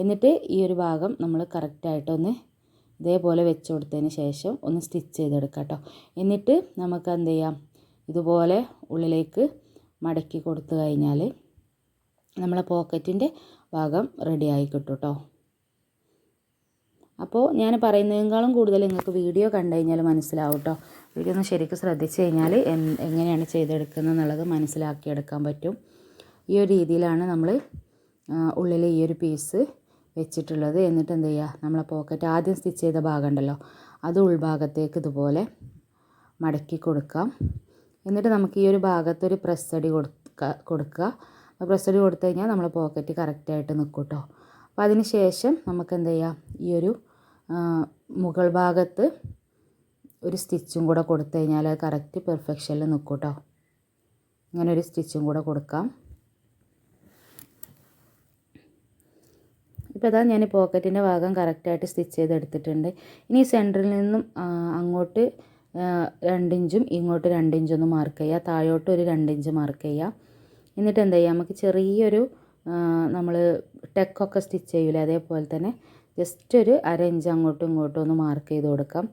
എന്നിട്ട് ഈ ഒരു ഭാഗം നമ്മൾ കറക്റ്റായിട്ടൊന്ന് ഇതേപോലെ വെച്ച് കൊടുത്തതിന് ശേഷം ഒന്ന് സ്റ്റിച്ച് ചെയ്തെടുക്കാം കേട്ടോ. എന്നിട്ട് നമുക്ക് എന്ത് ചെയ്യാം, ഇതുപോലെ ഉള്ളിലേക്ക് മടക്കി കൊടുത്തു കഴിഞ്ഞാൽ നമ്മളെ പോക്കറ്റിൻ്റെ ഭാഗം റെഡിയായി കിട്ടും കേട്ടോ. അപ്പോൾ ഞാൻ പറയുന്നതിനേക്കാളും കൂടുതൽ നിങ്ങൾക്ക് വീഡിയോ കണ്ടു കഴിഞ്ഞാൽ മനസ്സിലാവും കേട്ടോ. വീഡിയോ ഒന്ന് ശരിക്കും ശ്രദ്ധിച്ച് കഴിഞ്ഞാൽ എങ്ങനെയാണ് ചെയ്തെടുക്കുന്നത് എന്നുള്ളത് മനസ്സിലാക്കിയെടുക്കാൻ പറ്റും. ഈ ഒരു രീതിയിലാണ് നമ്മൾ ഉള്ളിൽ ഈ ഒരു പീസ് വെച്ചിട്ടുള്ളത്. എന്നിട്ട് എന്ത് ചെയ്യുക, നമ്മളെ പോക്കറ്റ് ആദ്യം സ്റ്റിച്ച് ചെയ്ത ഭാഗം ഉണ്ടല്ലോ, അത് ഉൾഭാഗത്തേക്ക് ഇതുപോലെ മടക്കി കൊടുക്കാം. എന്നിട്ട് നമുക്ക് ഈ ഒരു ഭാഗത്തൊരു പ്രസ്സടി കൊടുക്കുക. പ്രസ്സടി കൊടുത്തു കഴിഞ്ഞാൽ നമ്മളെ പോക്കറ്റ് കറക്റ്റായിട്ട് നിൽക്കും കേട്ടോ. അപ്പോൾ അതിന് ശേഷം നമുക്ക് എന്ത് ചെയ്യാം, ഈ ഒരു മുകൾ ഭാഗത്ത് ഒരു സ്റ്റിച്ചും കൂടെ കൊടുത്തു കഴിഞ്ഞാൽ അത് കറക്റ്റ് പെർഫെക്ഷനിൽ നിൽക്കും കേട്ടോ. ഇങ്ങനെ ഒരു സ്റ്റിച്ചും കൂടെ കൊടുക്കാം. ഇപ്പോൾ ഇതാ ഞാൻ പോക്കറ്റിൻ്റെ ഭാഗം കറക്റ്റായിട്ട് സ്റ്റിച്ച് ചെയ്തെടുത്തിട്ടുണ്ട്. ഇനി സെൻറ്ററിൽ നിന്നും അങ്ങോട്ട് 2 ഇഞ്ചും ഇങ്ങോട്ട് 2 ഇഞ്ചും ഒന്ന് മാർക്ക് ചെയ്യുക. താഴോട്ട് ഒരു 2 ഇഞ്ച് മാർക്ക് ചെയ്യുക. എന്നിട്ട് എന്താ ചെയ്യുക, നമുക്ക് ചെറിയൊരു നമ്മൾ ടെക്കൊക്കെ സ്റ്റിച്ച് ചെയ്യൂലേ, അതേപോലെ തന്നെ ജസ്റ്റ് ഒരു 1/2 ഇഞ്ച് അങ്ങോട്ടും ഇങ്ങോട്ടും ഒന്ന് മാർക്ക് ചെയ്ത് കൊടുക്കാം.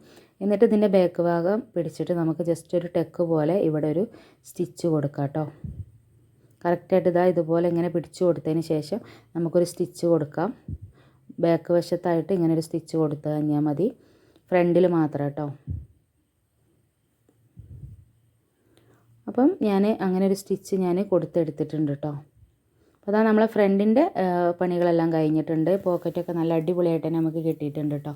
എന്നിട്ട് ഇതിൻ്റെ ബാക്ക് ഭാഗം പിടിച്ചിട്ട് നമുക്ക് ജസ്റ്റ് ഒരു ടെക്ക് പോലെ ഇവിടെ ഒരു സ്റ്റിച്ച് കൊടുക്കാം കേട്ടോ. കറക്റ്റായിട്ട് ഇതാ ഇതുപോലെ ഇങ്ങനെ പിടിച്ചു കൊടുത്തതിന് ശേഷം നമുക്കൊരു സ്റ്റിച്ച് കൊടുക്കാം. ബാക്ക് വശത്തായിട്ട് ഇങ്ങനെ ഒരു സ്റ്റിച്ച് കൊടുത്തു കഴിഞ്ഞാൽ മതി, ഫ്രണ്ടിൽ മാത്രം കേട്ടോ. അപ്പം ഞാൻ അങ്ങനെ ഒരു സ്റ്റിച്ച് ഞാൻ കൊടുത്തെടുത്തിട്ടുണ്ട് കേട്ടോ. അപ്പോൾ അതാ നമ്മളെ ഫ്രണ്ടിൻ്റെ പണികളെല്ലാം കഴിഞ്ഞിട്ടുണ്ട്. പോക്കറ്റൊക്കെ നല്ല അടിപൊളിയായിട്ട് തന്നെ നമുക്ക് കിട്ടിയിട്ടുണ്ട് കേട്ടോ.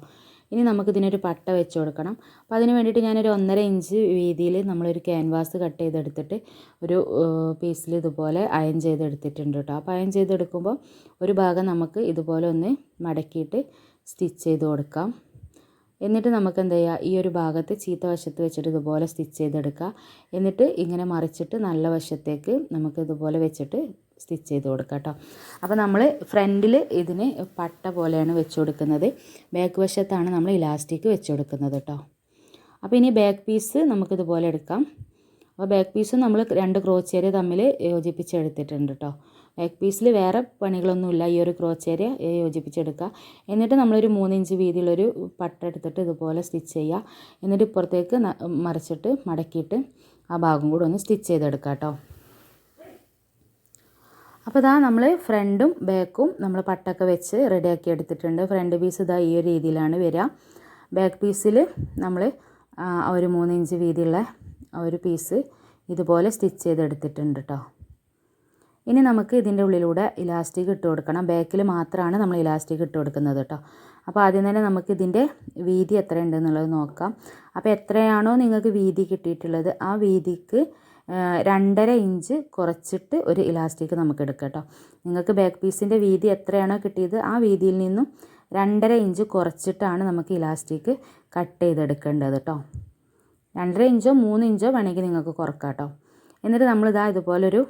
ഇനി നമുക്കിതിനൊരു പട്ട വെച്ച് കൊടുക്കണം. അപ്പോൾ അതിന് വേണ്ടിയിട്ട് ഞാനൊരു 1.5 ഇഞ്ച് വീതിയിൽ നമ്മളൊരു ക്യാൻവാസ് കട്ട് ചെയ്തെടുത്തിട്ട് ഒരു പീസിൽ ഇതുപോലെ അയൺ ചെയ്തെടുത്തിട്ടുണ്ട് കേട്ടോ. അപ്പോൾ അയൺ ചെയ്തെടുക്കുമ്പോൾ ഒരു ഭാഗം നമുക്ക് ഇതുപോലെ ഒന്ന് മടക്കിയിട്ട് സ്റ്റിച്ച് ചെയ്ത് കൊടുക്കാം. എന്നിട്ട് നമുക്ക് എന്ത് ചെയ്യുക, ഈ ഒരു ഭാഗത്ത് ചീത്ത വശത്ത് വെച്ചിട്ട് ഇതുപോലെ സ്റ്റിച്ച് ചെയ്തെടുക്കുക. എന്നിട്ട് ഇങ്ങനെ മറിച്ചിട്ട് നല്ല വശത്തേക്ക് നമുക്ക് ഇതുപോലെ വെച്ചിട്ട് സ്റ്റിച്ച് ചെയ്ത് കൊടുക്കാം കേട്ടോ. അപ്പോൾ നമ്മൾ ഫ്രണ്ടിൽ ഇതിന് പട്ട പോലെയാണ് വെച്ച് കൊടുക്കുന്നത്, ബാക്ക് വശത്താണ് നമ്മൾ ഇലാസ്റ്റിക് വെച്ച് കൊടുക്കുന്നത് കേട്ടോ. അപ്പോൾ ഇനി ബാക്ക് പീസ് നമുക്കിതുപോലെ എടുക്കാം. അപ്പോൾ ബാക്ക് പീസും നമ്മൾ 2 ക്രോച്ച് ഏരിയ തമ്മിൽ യോജിപ്പിച്ചെടുത്തിട്ടുണ്ട് കേട്ടോ. ബാക്ക് പീസിൽ വേറെ പണികളൊന്നുമില്ല, ഈ ഒരു ക്രോച്ച് ഏരിയ യോജിപ്പിച്ചെടുക്കുക. എന്നിട്ട് നമ്മളൊരു 3 ഇഞ്ച് വീതിയുള്ളൊരു പട്ട എടുത്തിട്ട് ഇതുപോലെ സ്റ്റിച്ച് ചെയ്യുക. എന്നിട്ട് ഇപ്പുറത്തേക്ക് മറിച്ചിട്ട് മടക്കിയിട്ട് ആ ഭാഗം കൂടെ ഒന്ന് സ്റ്റിച്ച് ചെയ്തെടുക്കുക കേട്ടോ. അപ്പോൾ ഇതാ നമ്മൾ ഫ്രണ്ടും ബാക്കും നമ്മൾ പട്ടൊക്കെ വെച്ച് റെഡിയാക്കി എടുത്തിട്ടുണ്ട്. ഫ്രണ്ട് പീസ് ഇതാ ഈ ഒരു രീതിയിലാണ് വരിക. ബാക്ക് പീസിൽ നമ്മൾ ഒരു 3 ഇഞ്ച് വീതിയുള്ള ഒരു പീസ് ഇതുപോലെ സ്റ്റിച്ച് ചെയ്തെടുത്തിട്ടുണ്ട് കേട്ടോ. ഇനി നമുക്ക് ഇതിൻ്റെ ഉള്ളിലൂടെ ഇലാസ്റ്റിക് ഇട്ട് കൊടുക്കണം. ബാക്കിൽ മാത്രമാണ് നമ്മൾ ഇലാസ്റ്റിക് ഇട്ട് കൊടുക്കുന്നത് കേട്ടോ. അപ്പോൾ ആദ്യം തന്നെ നമുക്ക് ഇതിൻ്റെ വീതി എത്ര ഉണ്ടെന്നുള്ളത് നോക്കാം. അപ്പോൾ എത്രയാണോ നിങ്ങൾക്ക് വീതി കിട്ടിയിട്ടുള്ളത് ആ വീതിക്ക് 2.5 ഇഞ്ച് കുറച്ചിട്ട് ഒരു ഇലാസ്റ്റിക് നമുക്ക് എടുക്കാം കേട്ടോ. നിങ്ങൾക്ക് ബാക്ക് പീസിൻ്റെ വീതി എത്രയാണോ കിട്ടിയത് ആ വീതിയിൽ നിന്നും 2.5 ഇഞ്ച് കുറച്ചിട്ടാണ് നമുക്ക് ഇലാസ്റ്റിക് കട്ട് ചെയ്തെടുക്കേണ്ടത് കേട്ടോ. 2.5 ഇഞ്ചോ 3 ഇഞ്ചോ വേണമെങ്കിൽ നിങ്ങൾക്ക് കുറക്കാം കേട്ടോ. എന്നിട്ട് നമ്മളിതാ ഇതുപോലൊരു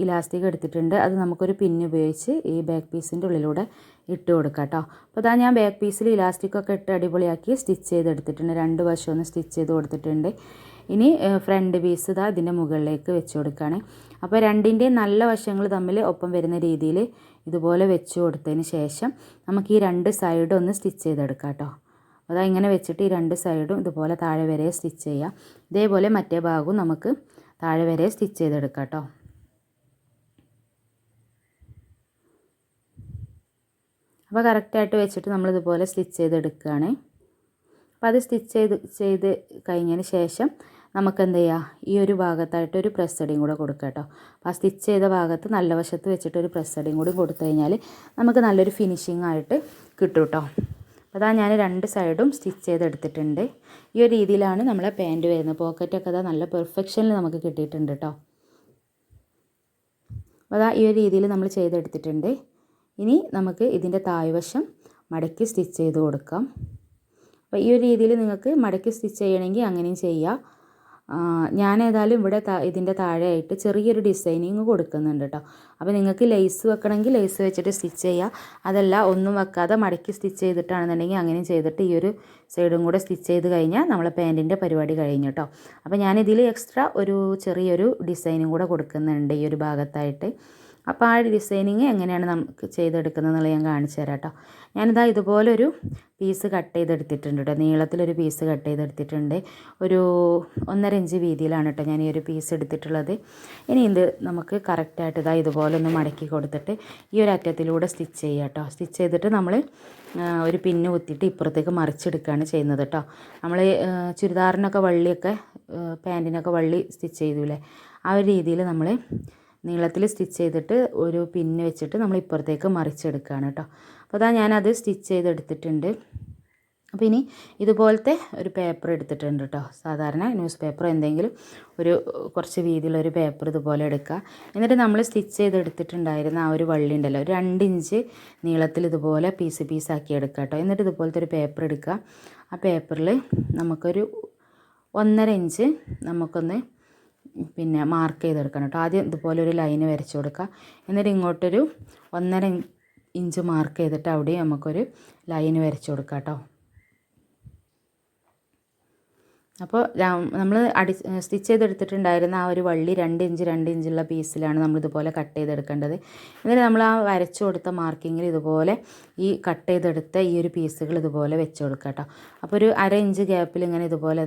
ഇലാസ്റ്റിക് എടുത്തിട്ടുണ്ട്. അത് നമുക്കൊരു പിന്ന് ഉപയോഗിച്ച് ഈ ബാക്ക് പീസിൻ്റെ ഉള്ളിലൂടെ ഇട്ട് കൊടുക്കാം കേട്ടോ. അപ്പോൾ ഇതാ ഞാൻ ബാക്ക് പീസിൽ ഇലാസ്റ്റിക്കൊക്കെ ഇട്ട് അടിപൊളിയാക്കി സ്റ്റിച്ച് ചെയ്തെടുത്തിട്ടുണ്ട്. 2 വശം ഒന്ന് സ്റ്റിച്ച് ചെയ്ത് കൊടുത്തിട്ടുണ്ട്. ഇനി ഫ്രണ്ട് പീസ് ഇതാ ഇതിൻ്റെ മുകളിലേക്ക് വെച്ച് കൊടുക്കുകയാണ്. അപ്പോൾ രണ്ടിൻ്റെയും നല്ല വശങ്ങൾ തമ്മിൽ ഒപ്പം വരുന്ന രീതിയിൽ ഇതുപോലെ വെച്ച് കൊടുത്തതിന് ശേഷം നമുക്ക് ഈ 2 സൈഡും ഒന്ന് സ്റ്റിച്ച് ചെയ്തെടുക്കാം കേട്ടോ. അതാ ഇങ്ങനെ വെച്ചിട്ട് ഈ 2 സൈഡും ഇതുപോലെ താഴെ വരെ സ്റ്റിച്ച് ചെയ്യാം. ഇതേപോലെ മറ്റേ ഭാഗവും നമുക്ക് താഴെ വരെ സ്റ്റിച്ച് ചെയ്തെടുക്കാം കേട്ടോ. അപ്പോൾ കറക്റ്റായിട്ട് വെച്ചിട്ട് നമ്മളിതുപോലെ സ്റ്റിച്ച് ചെയ്തെടുക്കുകയാണ്. അപ്പോൾ അത് സ്റ്റിച്ച് ചെയ്ത് കഴിഞ്ഞതിന് ശേഷം നമുക്ക് എന്ത് ചെയ്യുക, ഈ ഒരു ഭാഗത്തായിട്ട് ഒരു പ്രസ് അടിയും കൂടെ കൊടുക്കുക കേട്ടോ. അപ്പോൾ ആ സ്റ്റിച്ച് ചെയ്ത ഭാഗത്ത് നല്ല വശത്ത് വെച്ചിട്ട് ഒരു പ്രസ് അടിയും കൂടി കൊടുത്തു കഴിഞ്ഞാൽ നമുക്ക് നല്ലൊരു ഫിനിഷിംഗ് ആയിട്ട് കിട്ടും കേട്ടോ. അപ്പോൾ അതാ ഞാൻ 2 സൈഡും സ്റ്റിച്ച് ചെയ്തെടുത്തിട്ടുണ്ട്. ഈ ഒരു രീതിയിലാണ് നമ്മളെ പാൻറ്റ് വരുന്നത്. പോക്കറ്റൊക്കെ അതാ നല്ല പെർഫെക്ഷനിൽ നമുക്ക് കിട്ടിയിട്ടുണ്ട് കേട്ടോ. അപ്പോൾ അതാ ഈ ഒരു രീതിയിൽ നമ്മൾ ചെയ്തെടുത്തിട്ടുണ്ട്. ഇനി നമുക്ക് ഇതിൻ്റെ താഴ്വശം മടക്കി സ്റ്റിച്ച് ചെയ്ത് കൊടുക്കാം. അപ്പോൾ ഈ ഒരു രീതിയിൽ നിങ്ങൾക്ക് മടക്കി സ്റ്റിച്ച് ചെയ്യണമെങ്കിൽ അങ്ങനെയും ചെയ്യാം. ഞാൻ ഏതായാലും ഇവിടെ ഇതിൻ്റെ താഴെയായിട്ട് ചെറിയൊരു ഡിസൈനിങ് കൊടുക്കുന്നുണ്ട് കേട്ടോ. അപ്പോൾ നിങ്ങൾക്ക് ലേസ് വെക്കണമെങ്കിൽ ലേസ് വെച്ചിട്ട് സ്റ്റിച്ച് ചെയ്യുക. അതല്ല ഒന്നും വെക്കാതെ മടക്കി സ്റ്റിച്ച് ചെയ്തിട്ടാണെന്നുണ്ടെങ്കിൽ അങ്ങനെയും ചെയ്തിട്ട് ഈ ഒരു സൈഡും കൂടെ സ്റ്റിച്ച് ചെയ്ത് കഴിഞ്ഞാൽ നമ്മളെ പാൻറ്റിൻ്റെ പരിപാടി കഴിഞ്ഞു കേട്ടോ. അപ്പോൾ ഞാനിതിൽ എക്സ്ട്രാ ഒരു ചെറിയൊരു ഡിസൈനും കൂടെ കൊടുക്കുന്നുണ്ട് ഈ ഒരു ഭാഗത്തായിട്ട്. അപ്പോൾ ആ ഡിസൈനിങ് എങ്ങനെയാണ് നമുക്ക് ചെയ്തെടുക്കുന്നത് എന്നുള്ളത് ഞാൻ കാണിച്ചു തരാം കേട്ടോ. ഞാനിതാ ഇതുപോലൊരു പീസ് കട്ട് ചെയ്തെടുത്തിട്ടുണ്ട് കേട്ടോ. നീളത്തിലൊരു പീസ് കട്ട് ചെയ്തെടുത്തിട്ടുണ്ട്. ഒരു 1.5 ഇഞ്ച് വീതിയിലാണ് കേട്ടോ ഞാൻ ഈ ഒരു പീസ് എടുത്തിട്ടുള്ളത്. ഇനി ഇത് നമുക്ക് കറക്റ്റായിട്ട് ഇതാ ഇതുപോലെ ഒന്ന് മടക്കി കൊടുത്തിട്ട് ഈ ഒരു അറ്റത്തിലൂടെ സ്റ്റിച്ച് ചെയ്യുക കേട്ടോ. സ്റ്റിച്ച് ചെയ്തിട്ട് നമ്മൾ ഒരു പിന്ന് കുത്തിയിട്ട് ഇപ്പുറത്തേക്ക് മറിച്ചെടുക്കുകയാണ് ചെയ്യുന്നത് കേട്ടോ. നമ്മൾ ചുരിദാറിനൊക്കെ വള്ളിയൊക്കെ പാൻറ്റിനൊക്കെ വള്ളി സ്റ്റിച്ച് ചെയ്തൂലേ, ആ ഒരു രീതിയിൽ നമ്മൾ നീളത്തിൽ സ്റ്റിച്ച് ചെയ്തിട്ട് ഒരു പിന്ന് വെച്ചിട്ട് നമ്മൾ ഇപ്പുറത്തേക്ക് മറിച്ചെടുക്കുകയാണ് കേട്ടോ. അപ്പോൾ അതാ ഞാനത് സ്റ്റിച്ച് ചെയ്തെടുത്തിട്ടുണ്ട്. അപ്പോൾ ഇനി ഇതുപോലത്തെ ഒരു പേപ്പർ എടുത്തിട്ടുണ്ട് കേട്ടോ. സാധാരണ ന്യൂസ് പേപ്പർ എന്തെങ്കിലും ഒരു കുറച്ച് വീതിയുള്ളൊരു പേപ്പർ ഇതുപോലെ എടുക്കുക. എന്നിട്ട് നമ്മൾ സ്റ്റിച്ച് ചെയ്തെടുത്തിട്ടുണ്ടായിരുന്ന ആ ഒരു വള്ളി ഉണ്ടല്ലോ, 2 ഇഞ്ച് നീളത്തിൽ ഇതുപോലെ പീസാക്കി എടുക്കുക കേട്ടോ. എന്നിട്ട് ഇതുപോലത്തെ ഒരു പേപ്പർ എടുക്കുക. ആ പേപ്പറിൽ നമുക്കൊരു 1.5 ഇഞ്ച് നമുക്കൊന്ന് മാർക്ക് ചെയ്തെടുക്കണം കേട്ടോ. ആദ്യം ഇതുപോലെ ഒരു ലൈന് വരച്ച് കൊടുക്കുക. എന്നിട്ട് ഇങ്ങോട്ടൊരു 1.5 ഇഞ്ച് മാർക്ക് ചെയ്തിട്ട് അവിടെ നമുക്കൊരു ലൈന് വരച്ച് കൊടുക്കാം കേട്ടോ. അപ്പോൾ നമ്മൾ സ്റ്റിച്ച് ചെയ്തെടുത്തിട്ടുണ്ടായിരുന്ന ആ ഒരു വള്ളി 2 ഇഞ്ചുള്ള പീസിലാണ് നമ്മളിതുപോലെ കട്ട് ചെയ്തെടുക്കേണ്ടത്. എന്നിട്ട് നമ്മൾ ആ വരച്ചു കൊടുത്ത മാർക്കിങ്ങിൽ ഇതുപോലെ ഈ കട്ട് ചെയ്തെടുത്ത ഈ ഒരു പീസുകൾ ഇതുപോലെ വെച്ച് കൊടുക്കാം കേട്ടോ. അപ്പോൾ ഒരു 1/2 ഇഞ്ച് ഗ്യാപ്പിൽ ഇതുപോലെ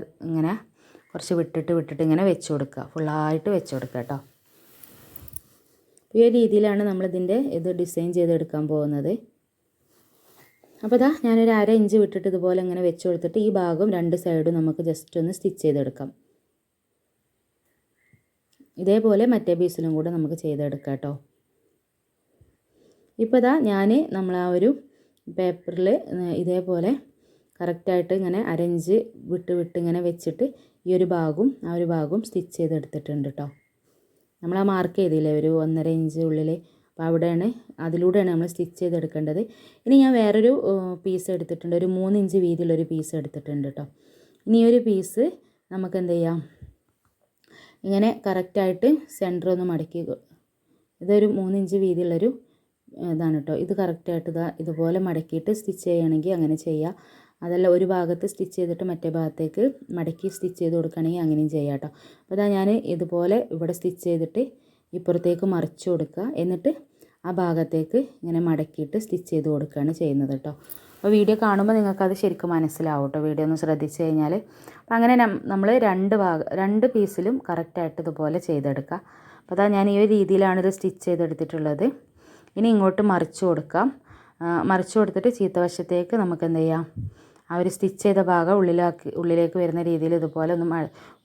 കുറച്ച് വിട്ടിട്ട് ഇങ്ങനെ വെച്ച് കൊടുക്കുക, ഫുള്ളായിട്ട് വെച്ച് കൊടുക്കുക കേട്ടോ. ഈ ഒരു രീതിയിലാണ് നമ്മളിതിൻ്റെ ഇത് ഡിസൈൻ ചെയ്തെടുക്കാൻ പോകുന്നത്. അപ്പോൾ ഇതാ ഞാനൊരു 1/2 ഇഞ്ച് വിട്ടിട്ട് ഇതുപോലെ ഇങ്ങനെ വെച്ച് കൊടുത്തിട്ട് ഈ ഭാഗം 2 സൈഡും നമുക്ക് ജസ്റ്റ് ഒന്ന് സ്റ്റിച്ച് ചെയ്തെടുക്കാം. ഇതേപോലെ മറ്റേ പീസിലും കൂടെ നമുക്ക് ചെയ്തെടുക്കാം കേട്ടോ. ഇപ്പോൾ ഇതാ നമ്മൾ ആ ഒരു പേപ്പറിൽ ഇതേപോലെ കറക്റ്റായിട്ട് ഇങ്ങനെ അരഞ്ച് വിട്ട് വിട്ട് ഇങ്ങനെ വെച്ചിട്ട് ഈ ഒരു ഭാഗവും ആ ഒരു ഭാഗവും സ്റ്റിച്ച് ചെയ്തെടുത്തിട്ടുണ്ട് കേട്ടോ. നമ്മൾ ആ മാർക്ക് ചെയ്തില്ലേ ഒരു 1.5 ഇഞ്ച് ഉള്ളിൽ, അപ്പോൾ അവിടെയാണ് അതിലൂടെയാണ് നമ്മൾ സ്റ്റിച്ച് ചെയ്തെടുക്കേണ്ടത്. ഇനി ഞാൻ വേറൊരു പീസ് എടുത്തിട്ടുണ്ട്, ഒരു 3 ഇഞ്ച് വീതിയുള്ളൊരു പീസ് എടുത്തിട്ടുണ്ട് കേട്ടോ. ഇനി ഈ ഒരു പീസ് നമുക്ക് എന്ത് ചെയ്യാം, ഇങ്ങനെ കറക്റ്റായിട്ട് സെൻറ്റർ ഒന്ന് മടക്കി, ഇതൊരു 3 ഇഞ്ച് വീതിയുള്ളൊരു ഇതാണ് കേട്ടോ. ഇത് കറക്റ്റായിട്ട് ഇതുപോലെ മടക്കിയിട്ട് സ്റ്റിച്ച് ചെയ്യുകയാണെങ്കിൽ അങ്ങനെ ചെയ്യുക. അതല്ല ഒരു ഭാഗത്ത് സ്റ്റിച്ച് ചെയ്തിട്ട് മറ്റേ ഭാഗത്തേക്ക് മടക്കി സ്റ്റിച്ച് ചെയ്ത് കൊടുക്കുകയാണെങ്കിൽ അങ്ങനെയും ചെയ്യാം കേട്ടോ. അപ്പോൾ ഞാൻ ഇതുപോലെ ഇവിടെ സ്റ്റിച്ച് ചെയ്തിട്ട് ഇപ്പുറത്തേക്ക് മറിച്ച് കൊടുക്കുക, എന്നിട്ട് ആ ഭാഗത്തേക്ക് ഇങ്ങനെ മടക്കിയിട്ട് സ്റ്റിച്ച് ചെയ്ത് കൊടുക്കുകയാണ് ചെയ്യുന്നത് കേട്ടോ. അപ്പോൾ വീഡിയോ കാണുമ്പോൾ നിങ്ങൾക്കത് ശരിക്കും മനസ്സിലാവും കേട്ടോ, വീഡിയോ ഒന്ന് ശ്രദ്ധിച്ച് കഴിഞ്ഞാൽ. അപ്പോൾ അങ്ങനെ നമ്മൾ രണ്ട് പീസിലും കറക്റ്റായിട്ട് ഇതുപോലെ ചെയ്തെടുക്കുക. അപ്പോൾ ഞാൻ ഈ ഒരു രീതിയിലാണ് ഇത് സ്റ്റിച്ച് ചെയ്തെടുത്തിട്ടുള്ളത്. ഇനി ഇങ്ങോട്ട് മറിച്ച് കൊടുക്കാം. മറിച്ച് കൊടുത്തിട്ട് ചീത്തവശത്തേക്ക് നമുക്ക് എന്ത് ചെയ്യാം, ആ ഒരു സ്റ്റിച്ച് ചെയ്ത ഭാഗം ഉള്ളിലേക്ക് വരുന്ന രീതിയിൽ ഇതുപോലെ ഒന്ന്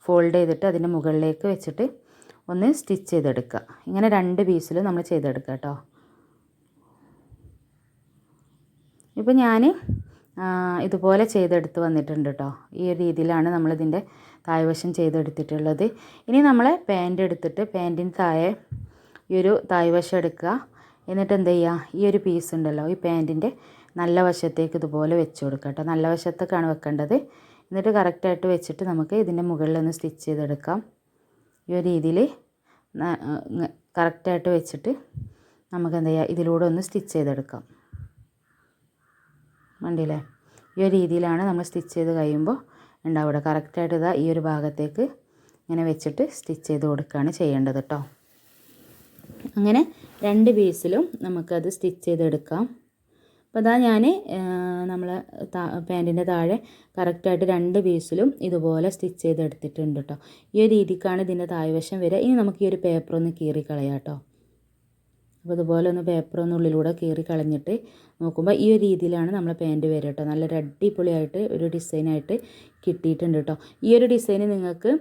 ഫോൾഡ് ചെയ്തിട്ട് അതിൻ്റെ മുകളിലേക്ക് വെച്ചിട്ട് ഒന്ന് സ്റ്റിച്ച് ചെയ്തെടുക്കുക. ഇങ്ങനെ രണ്ട് പീസിലും നമ്മൾ ചെയ്തെടുക്കുക കേട്ടോ. ഇപ്പോൾ ഞാൻ ഇതുപോലെ ചെയ്തെടുത്ത് വന്നിട്ടുണ്ട് കേട്ടോ. ഈ ഒരു രീതിയിലാണ് നമ്മളിതിൻ്റെ താഴ്വശം ചെയ്തെടുത്തിട്ടുള്ളത്. ഇനി നമ്മൾ പാൻറ് എടുത്തിട്ട് പാൻറ്റിന് താഴെ ഈ ഒരു താഴ്വശം എടുക്കുക. എന്നിട്ട് എന്ത് ചെയ്യുക, ഈ ഒരു പീസ് ഉണ്ടല്ലോ, ഈ പാൻറ്റിൻ്റെ നല്ല വശത്തേക്ക് ഇതുപോലെ വെച്ച് കൊടുക്കുക കേട്ടോ. നല്ല വശത്തേക്കാണ് വെക്കേണ്ടത്. എന്നിട്ട് കറക്റ്റായിട്ട് വെച്ചിട്ട് നമുക്ക് ഇതിൻ്റെ മുകളിലൊന്ന് സ്റ്റിച്ച് ചെയ്തെടുക്കാം. ഈ ഒരു രീതിയിൽ കറക്റ്റായിട്ട് വെച്ചിട്ട് നമുക്ക് എന്ത് ചെയ്യുക, ഇതിലൂടെ ഒന്ന് സ്റ്റിച്ച് ചെയ്തെടുക്കാം. കണ്ടില്ലേ, ഈ ഒരു രീതിയിലാണ് നമ്മൾ സ്റ്റിച്ച് ചെയ്ത് കഴിയുമ്പോൾ ഉണ്ടാവുക. കറക്റ്റായിട്ട് ഇതാ ഈ ഒരു ഭാഗത്തേക്ക് ഇങ്ങനെ വെച്ചിട്ട് സ്റ്റിച്ച് ചെയ്ത് കൊടുക്കുകയാണ് ചെയ്യേണ്ടത് കേട്ടോ. അങ്ങനെ രണ്ട് പീസിലും നമുക്കത് സ്റ്റിച്ച് ചെയ്തെടുക്കാം. അപ്പോൾ അതാ ഞാൻ നമ്മൾ പാൻറ്റിൻ്റെ താഴെ കറക്റ്റായിട്ട് രണ്ട് പീസിലും ഇതുപോലെ സ്റ്റിച്ച് ചെയ്തെടുത്തിട്ടുണ്ട് കേട്ടോ. ഈ ഒരു രീതിക്കാണ് ഇതിൻ്റെ താഴ്വശം വരിക. ഇനി നമുക്ക് ഈ ഒരു പേപ്പർ ഒന്ന് കീറിക്കളയാം കേട്ടോ. അപ്പോൾ ഇതുപോലെ ഒന്ന് പേപ്പർ ഒന്ന് ഉള്ളിലൂടെ കീറി കളഞ്ഞിട്ട് നോക്കുമ്പോൾ ഈ ഒരു രീതിയിലാണ് നമ്മളെ പാൻറ്റ് വരിക കേട്ടോ. നല്ലൊരു അടിപൊളിയായിട്ട് ഒരു ഡിസൈനായിട്ട് കിട്ടിയിട്ടുണ്ട് കേട്ടോ. ഈ ഒരു ഡിസൈന് നിങ്ങൾക്ക്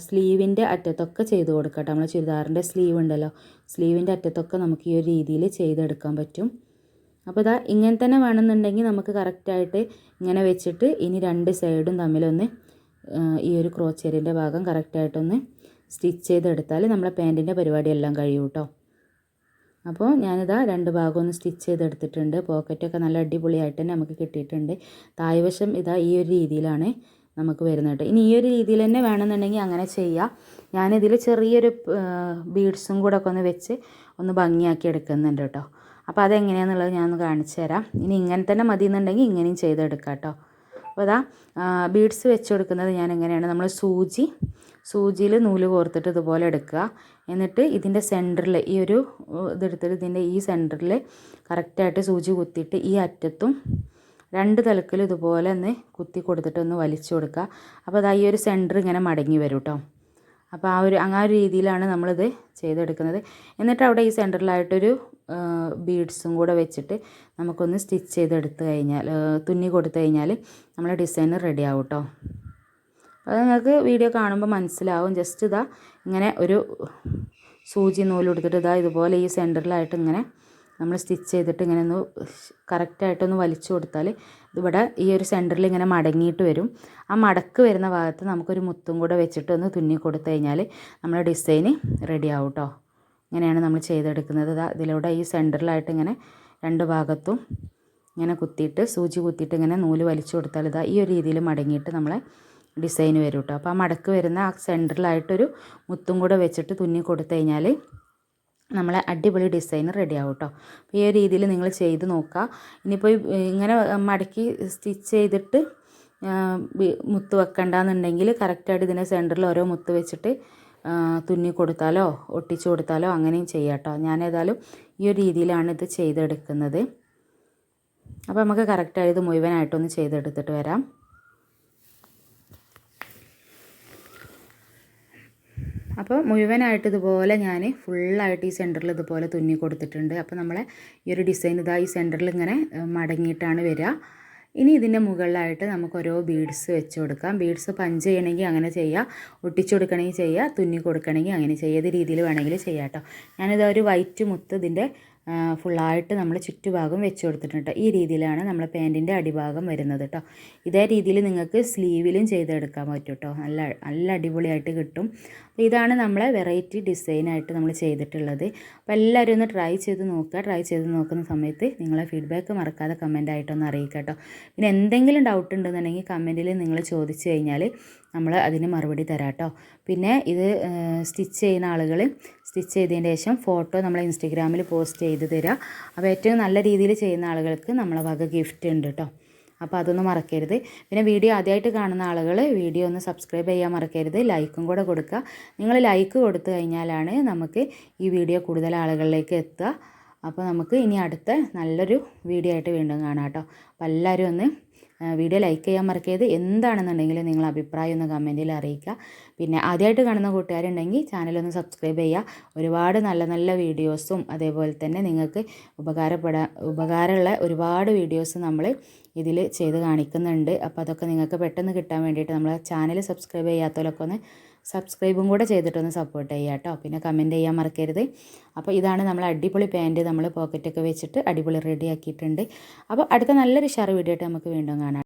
സ്ലീവിൻ്റെ അറ്റത്തൊക്കെ ചെയ്ത് കൊടുക്കാം കേട്ടോ. നമ്മൾ ചുരിദാറിൻ്റെ സ്ലീവ് ഉണ്ടല്ലോ, സ്ലീവിൻ്റെ അറ്റത്തൊക്കെ നമുക്ക് ഈ ഒരു രീതിയിൽ ചെയ്തെടുക്കാൻ പറ്റും. അപ്പോൾ ഇതാ ഇങ്ങനെ തന്നെ വേണമെന്നുണ്ടെങ്കിൽ നമുക്ക് കറക്റ്റായിട്ട് ഇങ്ങനെ വെച്ചിട്ട് ഇനി രണ്ട് സൈഡും തമ്മിലൊന്ന് ഈ ഒരു ക്രോച്ചേരിൻ്റെ ഭാഗം കറക്റ്റായിട്ടൊന്ന് സ്റ്റിച്ച് ചെയ്തെടുത്താൽ നമ്മളെ പാൻറ്റിൻ്റെ പരിപാടിയെല്ലാം കഴിയും കേട്ടോ. അപ്പോൾ ഞാനിതാ രണ്ട് ഭാഗം ഒന്ന് സ്റ്റിച്ച് ചെയ്തെടുത്തിട്ടുണ്ട്. പോക്കറ്റൊക്കെ നല്ല അടിപൊളിയായിട്ട് തന്നെ നമുക്ക് കിട്ടിയിട്ടുണ്ട്. താഴ്വശം ഇതാ ഈ ഒരു രീതിയിലാണ് നമുക്ക് വരുന്നത് കേട്ടോ. ഇനി ഈ ഒരു രീതിയിൽ തന്നെ വേണമെന്നുണ്ടെങ്കിൽ അങ്ങനെ ചെയ്യാം. ഞാനിതിൽ ചെറിയൊരു ബീഡ്സും കൂടെ ഒക്കെ ഒന്ന് വെച്ച് ഒന്ന് ഭംഗിയാക്കി എടുക്കുന്നുണ്ട് കേട്ടോ. അപ്പോൾ അതെങ്ങനെയാണെന്നുള്ളത് ഞാനൊന്ന് കാണിച്ചു തരാം. ഇനി ഇങ്ങനെ തന്നെ മതി എന്നുണ്ടെങ്കിൽ ഇങ്ങനെയും ചെയ്തെടുക്കാം കേട്ടോ. അപ്പോൾ അതാ ബീഡ്സ് വെച്ച് കൊടുക്കുന്നത് ഞാൻ എങ്ങനെയാണ്, നമ്മൾ സൂചിയിൽ നൂല് കോർത്തിട്ട് ഇതുപോലെ എടുക്കുക. എന്നിട്ട് ഇതിൻ്റെ സെൻറ്ററിൽ ഈ ഒരു ഇതെടുത്തിട്ട് ഇതിൻ്റെ ഈ സെൻറ്ററിൽ കറക്റ്റായിട്ട് സൂചി കുത്തിയിട്ട് ഈ അറ്റത്തും രണ്ട് തലക്കിലും ഇതുപോലെ ഒന്ന് കുത്തി കൊടുത്തിട്ട് ഒന്ന് വലിച്ചു കൊടുക്കുക. അപ്പോൾ അതാ ഈ ഒരു സെൻറ്റർ ഇങ്ങനെ മടങ്ങി വരും കേട്ടോ. അപ്പോൾ ആ ഒരു രീതിയിലാണ് നമ്മളിത് ചെയ്തെടുക്കുന്നത്. എന്നിട്ട് അവിടെ ഈ സെൻറ്ററിലായിട്ടൊരു ബീഡ്സും കൂടെ വെച്ചിട്ട് നമുക്കൊന്ന് സ്റ്റിച്ച് ചെയ്തെടുത്ത് കഴിഞ്ഞാൽ, തുന്നി കൊടുത്തു കഴിഞ്ഞാൽ നമ്മളെ ഡിസൈൻ റെഡി ആവും കേട്ടോ. അത് നിങ്ങൾക്ക് വീഡിയോ കാണുമ്പോൾ മനസ്സിലാവും. ജസ്റ്റ് ഇതാ ഇങ്ങനെ ഒരു സൂചി നൂലെടുത്തിട്ട് ഇതാ ഇതുപോലെ ഈ സെൻറ്ററിലായിട്ട് ഇങ്ങനെ നമ്മൾ സ്റ്റിച്ച് ചെയ്തിട്ട് ഇങ്ങനെ ഒന്ന് കറക്റ്റായിട്ടൊന്ന് വലിച്ചു കൊടുത്താൽ ഇവിടെ ഈ ഒരു സെൻറ്ററിൽ ഇങ്ങനെ മടങ്ങിയിട്ട് വരും. ആ മടക്ക് വരുന്ന ഭാഗത്ത് നമുക്കൊരു മുത്തും കൂടെ വെച്ചിട്ട് ഒന്ന് തുന്നി കൊടുത്തു കഴിഞ്ഞാൽ നമ്മുടെ ഡിസൈന് റെഡി ആവും കേട്ടോ. ഇങ്ങനെയാണ് നമ്മൾ ചെയ്തെടുക്കുന്നത്. ഇതിലൂടെ ഈ സെൻറ്ററിലായിട്ട് ഇങ്ങനെ രണ്ട് ഭാഗത്തും ഇങ്ങനെ കുത്തിയിട്ട് സൂചി കുത്തിയിട്ട് ഇങ്ങനെ നൂല് വലിച്ചു കൊടുത്താൽ ഇതാ ഈ ഒരു രീതിയിൽ മടങ്ങിയിട്ട് നമ്മളെ ഡിസൈൻ വരും കേട്ടോ. അപ്പോൾ ആ മടക്ക് വരുന്ന ആ സെൻറ്ററിലായിട്ടൊരു മുത്തും കൂടെ വെച്ചിട്ട് തുന്നി കൊടുത്തു കഴിഞ്ഞാൽ നമ്മളെ അടിപൊളി ഡിസൈൻ റെഡി ആവും കേട്ടോ. അപ്പോൾ ഈ ഒരു രീതിയിൽ നിങ്ങൾ ചെയ്ത് നോക്കുക. ഇനിയിപ്പോൾ ഇങ്ങനെ മടക്കി സ്റ്റിച്ച് ചെയ്തിട്ട് മുത്ത് വെക്കണ്ടെന്നുണ്ടെങ്കിൽ കറക്റ്റായിട്ട് ഇതിൻ്റെ സെൻറ്ററിൽ ഓരോ മുത്ത് വെച്ചിട്ട് തുന്നി കൊടുത്താലോ ഒട്ടിച്ചു കൊടുത്താലോ അങ്ങനെയും ചെയ്യാം കേട്ടോ. ഞാൻ ഏതായാലും ഈ ഒരു രീതിയിലാണ് ഇത് ചെയ്തെടുക്കുന്നത്. അപ്പോൾ നമുക്ക് കറക്റ്റായിട്ട് ഇത് മുഴുവനായിട്ടൊന്ന് ചെയ്തെടുത്തിട്ട് വരാം. അപ്പോൾ മുഴുവനായിട്ട് ഇതുപോലെ ഞാൻ ഫുള്ളായിട്ട് ഈ സെൻറ്ററിൽ ഇതുപോലെ തുന്നി കൊടുത്തിട്ടുണ്ട്. അപ്പോൾ നമ്മളെ ഈ ഒരു ഡിസൈൻ ഇതാ ഈ സെൻറ്ററിൽ ഇങ്ങനെ മടങ്ങിയിട്ടാണ് വരിക. ഇനി ഇതിൻ്റെ മുകളിലായിട്ട് നമുക്ക് ഓരോ ബീഡ്സ് വെച്ച് കൊടുക്കാം. ബീഡ്സ് പഞ്ച് ചെയ്യണമെങ്കിൽ അങ്ങനെ ചെയ്യുക, ഒട്ടിച്ചു കൊടുക്കണമെങ്കിൽ ചെയ്യുക, തുന്നി കൊടുക്കണമെങ്കിൽ അങ്ങനെ ചെയ്യുക. ഏത് രീതിയിൽ വേണമെങ്കിൽ ചെയ്യാം കേട്ടോ. ഞാനിത് ഒരു വൈറ്റ് മുത്ത് ഇതിൻ്റെ ഫുള്ളായിട്ട് നമ്മൾ ചുറ്റുഭാഗം വെച്ച് കൊടുത്തിട്ടുണ്ട്. ഈ രീതിയിലാണ് നമ്മളെ പാൻറ്റിൻ്റെ അടിഭാഗം വരുന്നത് കേട്ടോ. ഇതേ രീതിയിൽ നിങ്ങൾക്ക് സ്ലീവിലും ചെയ്തെടുക്കാൻ പറ്റും കേട്ടോ. നല്ല നല്ല അടിപൊളിയായിട്ട് കിട്ടും. അപ്പോൾ ഇതാണ് നമ്മളെ വെറൈറ്റി ഡിസൈനായിട്ട് നമ്മൾ ചെയ്തിട്ടുള്ളത്. അപ്പോൾ എല്ലാവരും ഒന്ന് ട്രൈ ചെയ്ത് നോക്കുക. ട്രൈ ചെയ്ത് നോക്കുന്ന സമയത്ത് നിങ്ങളെ ഫീഡ്ബാക്ക് മറക്കാതെ കമൻറ്റായിട്ടൊന്ന് അറിയിക്കുക കേട്ടോ. പിന്നെ എന്തെങ്കിലും ഡൗട്ട് ഉണ്ടെന്നുണ്ടെങ്കിൽ കമൻറ്റിൽ നിങ്ങൾ ചോദിച്ചു കഴിഞ്ഞാൽ നമ്മൾ അതിന് മറുപടി തരാം കേട്ടോ. പിന്നെ ഇത് സ്റ്റിച്ച് ചെയ്യുന്ന ആളുകൾ സ്റ്റിച്ച് ചെയ്തതിന് ശേഷം ഫോട്ടോ നമ്മൾ ഇൻസ്റ്റഗ്രാമിൽ പോസ്റ്റ് ചെയ്ത് തരിക. അപ്പോൾ ഏറ്റവും നല്ല രീതിയിൽ ചെയ്യുന്ന ആളുകൾക്ക് നമ്മളെ വക ഗിഫ്റ്റ് ഉണ്ട് കേട്ടോ. അപ്പോൾ അതൊന്നും മറക്കരുത്. പിന്നെ വീഡിയോ ആദ്യമായിട്ട് കാണുന്ന ആളുകൾ വീഡിയോ ഒന്ന് സബ്സ്ക്രൈബ് ചെയ്യാൻ മറക്കരുത്. ലൈക്കും കൂടെ കൊടുക്കുക. നിങ്ങൾ ലൈക്ക് കൊടുത്തു കഴിഞ്ഞാലാണ് നമുക്ക് ഈ വീഡിയോ കൂടുതൽ ആളുകളിലേക്ക് എത്തുക. അപ്പോൾ നമുക്ക് ഇനി അടുത്ത നല്ലൊരു വീഡിയോ ആയിട്ട് വീണ്ടും കാണാം കേട്ടോ. അപ്പോൾ എല്ലാവരും ഒന്ന് വീഡിയോ ലൈക്ക് ചെയ്യാൻ മറക്കരുത്. എന്താണെന്നുണ്ടെങ്കിലും നിങ്ങൾ അഭിപ്രായം ഒന്ന് കമൻറ്റിൽ അറിയിക്കുക. പിന്നെ ആദ്യമായിട്ട് കാണുന്ന കൂട്ടുകാരുണ്ടെങ്കിൽ ചാനലൊന്ന് സബ്സ്ക്രൈബ് ചെയ്യുക. ഒരുപാട് നല്ല നല്ല വീഡിയോസും അതേപോലെ തന്നെ നിങ്ങൾക്ക് ഉപകാരമുള്ള ഒരുപാട് വീഡിയോസ് നമ്മൾ ഇതിൽ ചെയ്ത് കാണിക്കുന്നുണ്ട്. അപ്പോൾ അതൊക്കെ നിങ്ങൾക്ക് പെട്ടെന്ന് കിട്ടാൻ വേണ്ടിയിട്ട് നമ്മളെ ചാനൽ സബ്സ്ക്രൈബ് ചെയ്യാത്തവരൊക്കെ ഒന്ന് സബ്സ്ക്രൈബും കൂടെ ചെയ്തിട്ടൊന്ന് സപ്പോർട്ട് ചെയ്യുക കേട്ടോ. പിന്നെ കമൻറ്റ് ചെയ്യാൻ മറക്കരുത്. അപ്പോൾ ഇതാണ് നമ്മൾ അടിപൊളി പാൻറ്റ് നമ്മൾ പോക്കറ്റൊക്കെ വെച്ചിട്ട് അടിപൊളി റെഡി ആക്കിയിട്ടുണ്ട്. അപ്പോൾ അടുത്ത നല്ലൊരു ഷെയർ വീഡിയോ ആയിട്ട് നമുക്ക് വീണ്ടും കാണാം.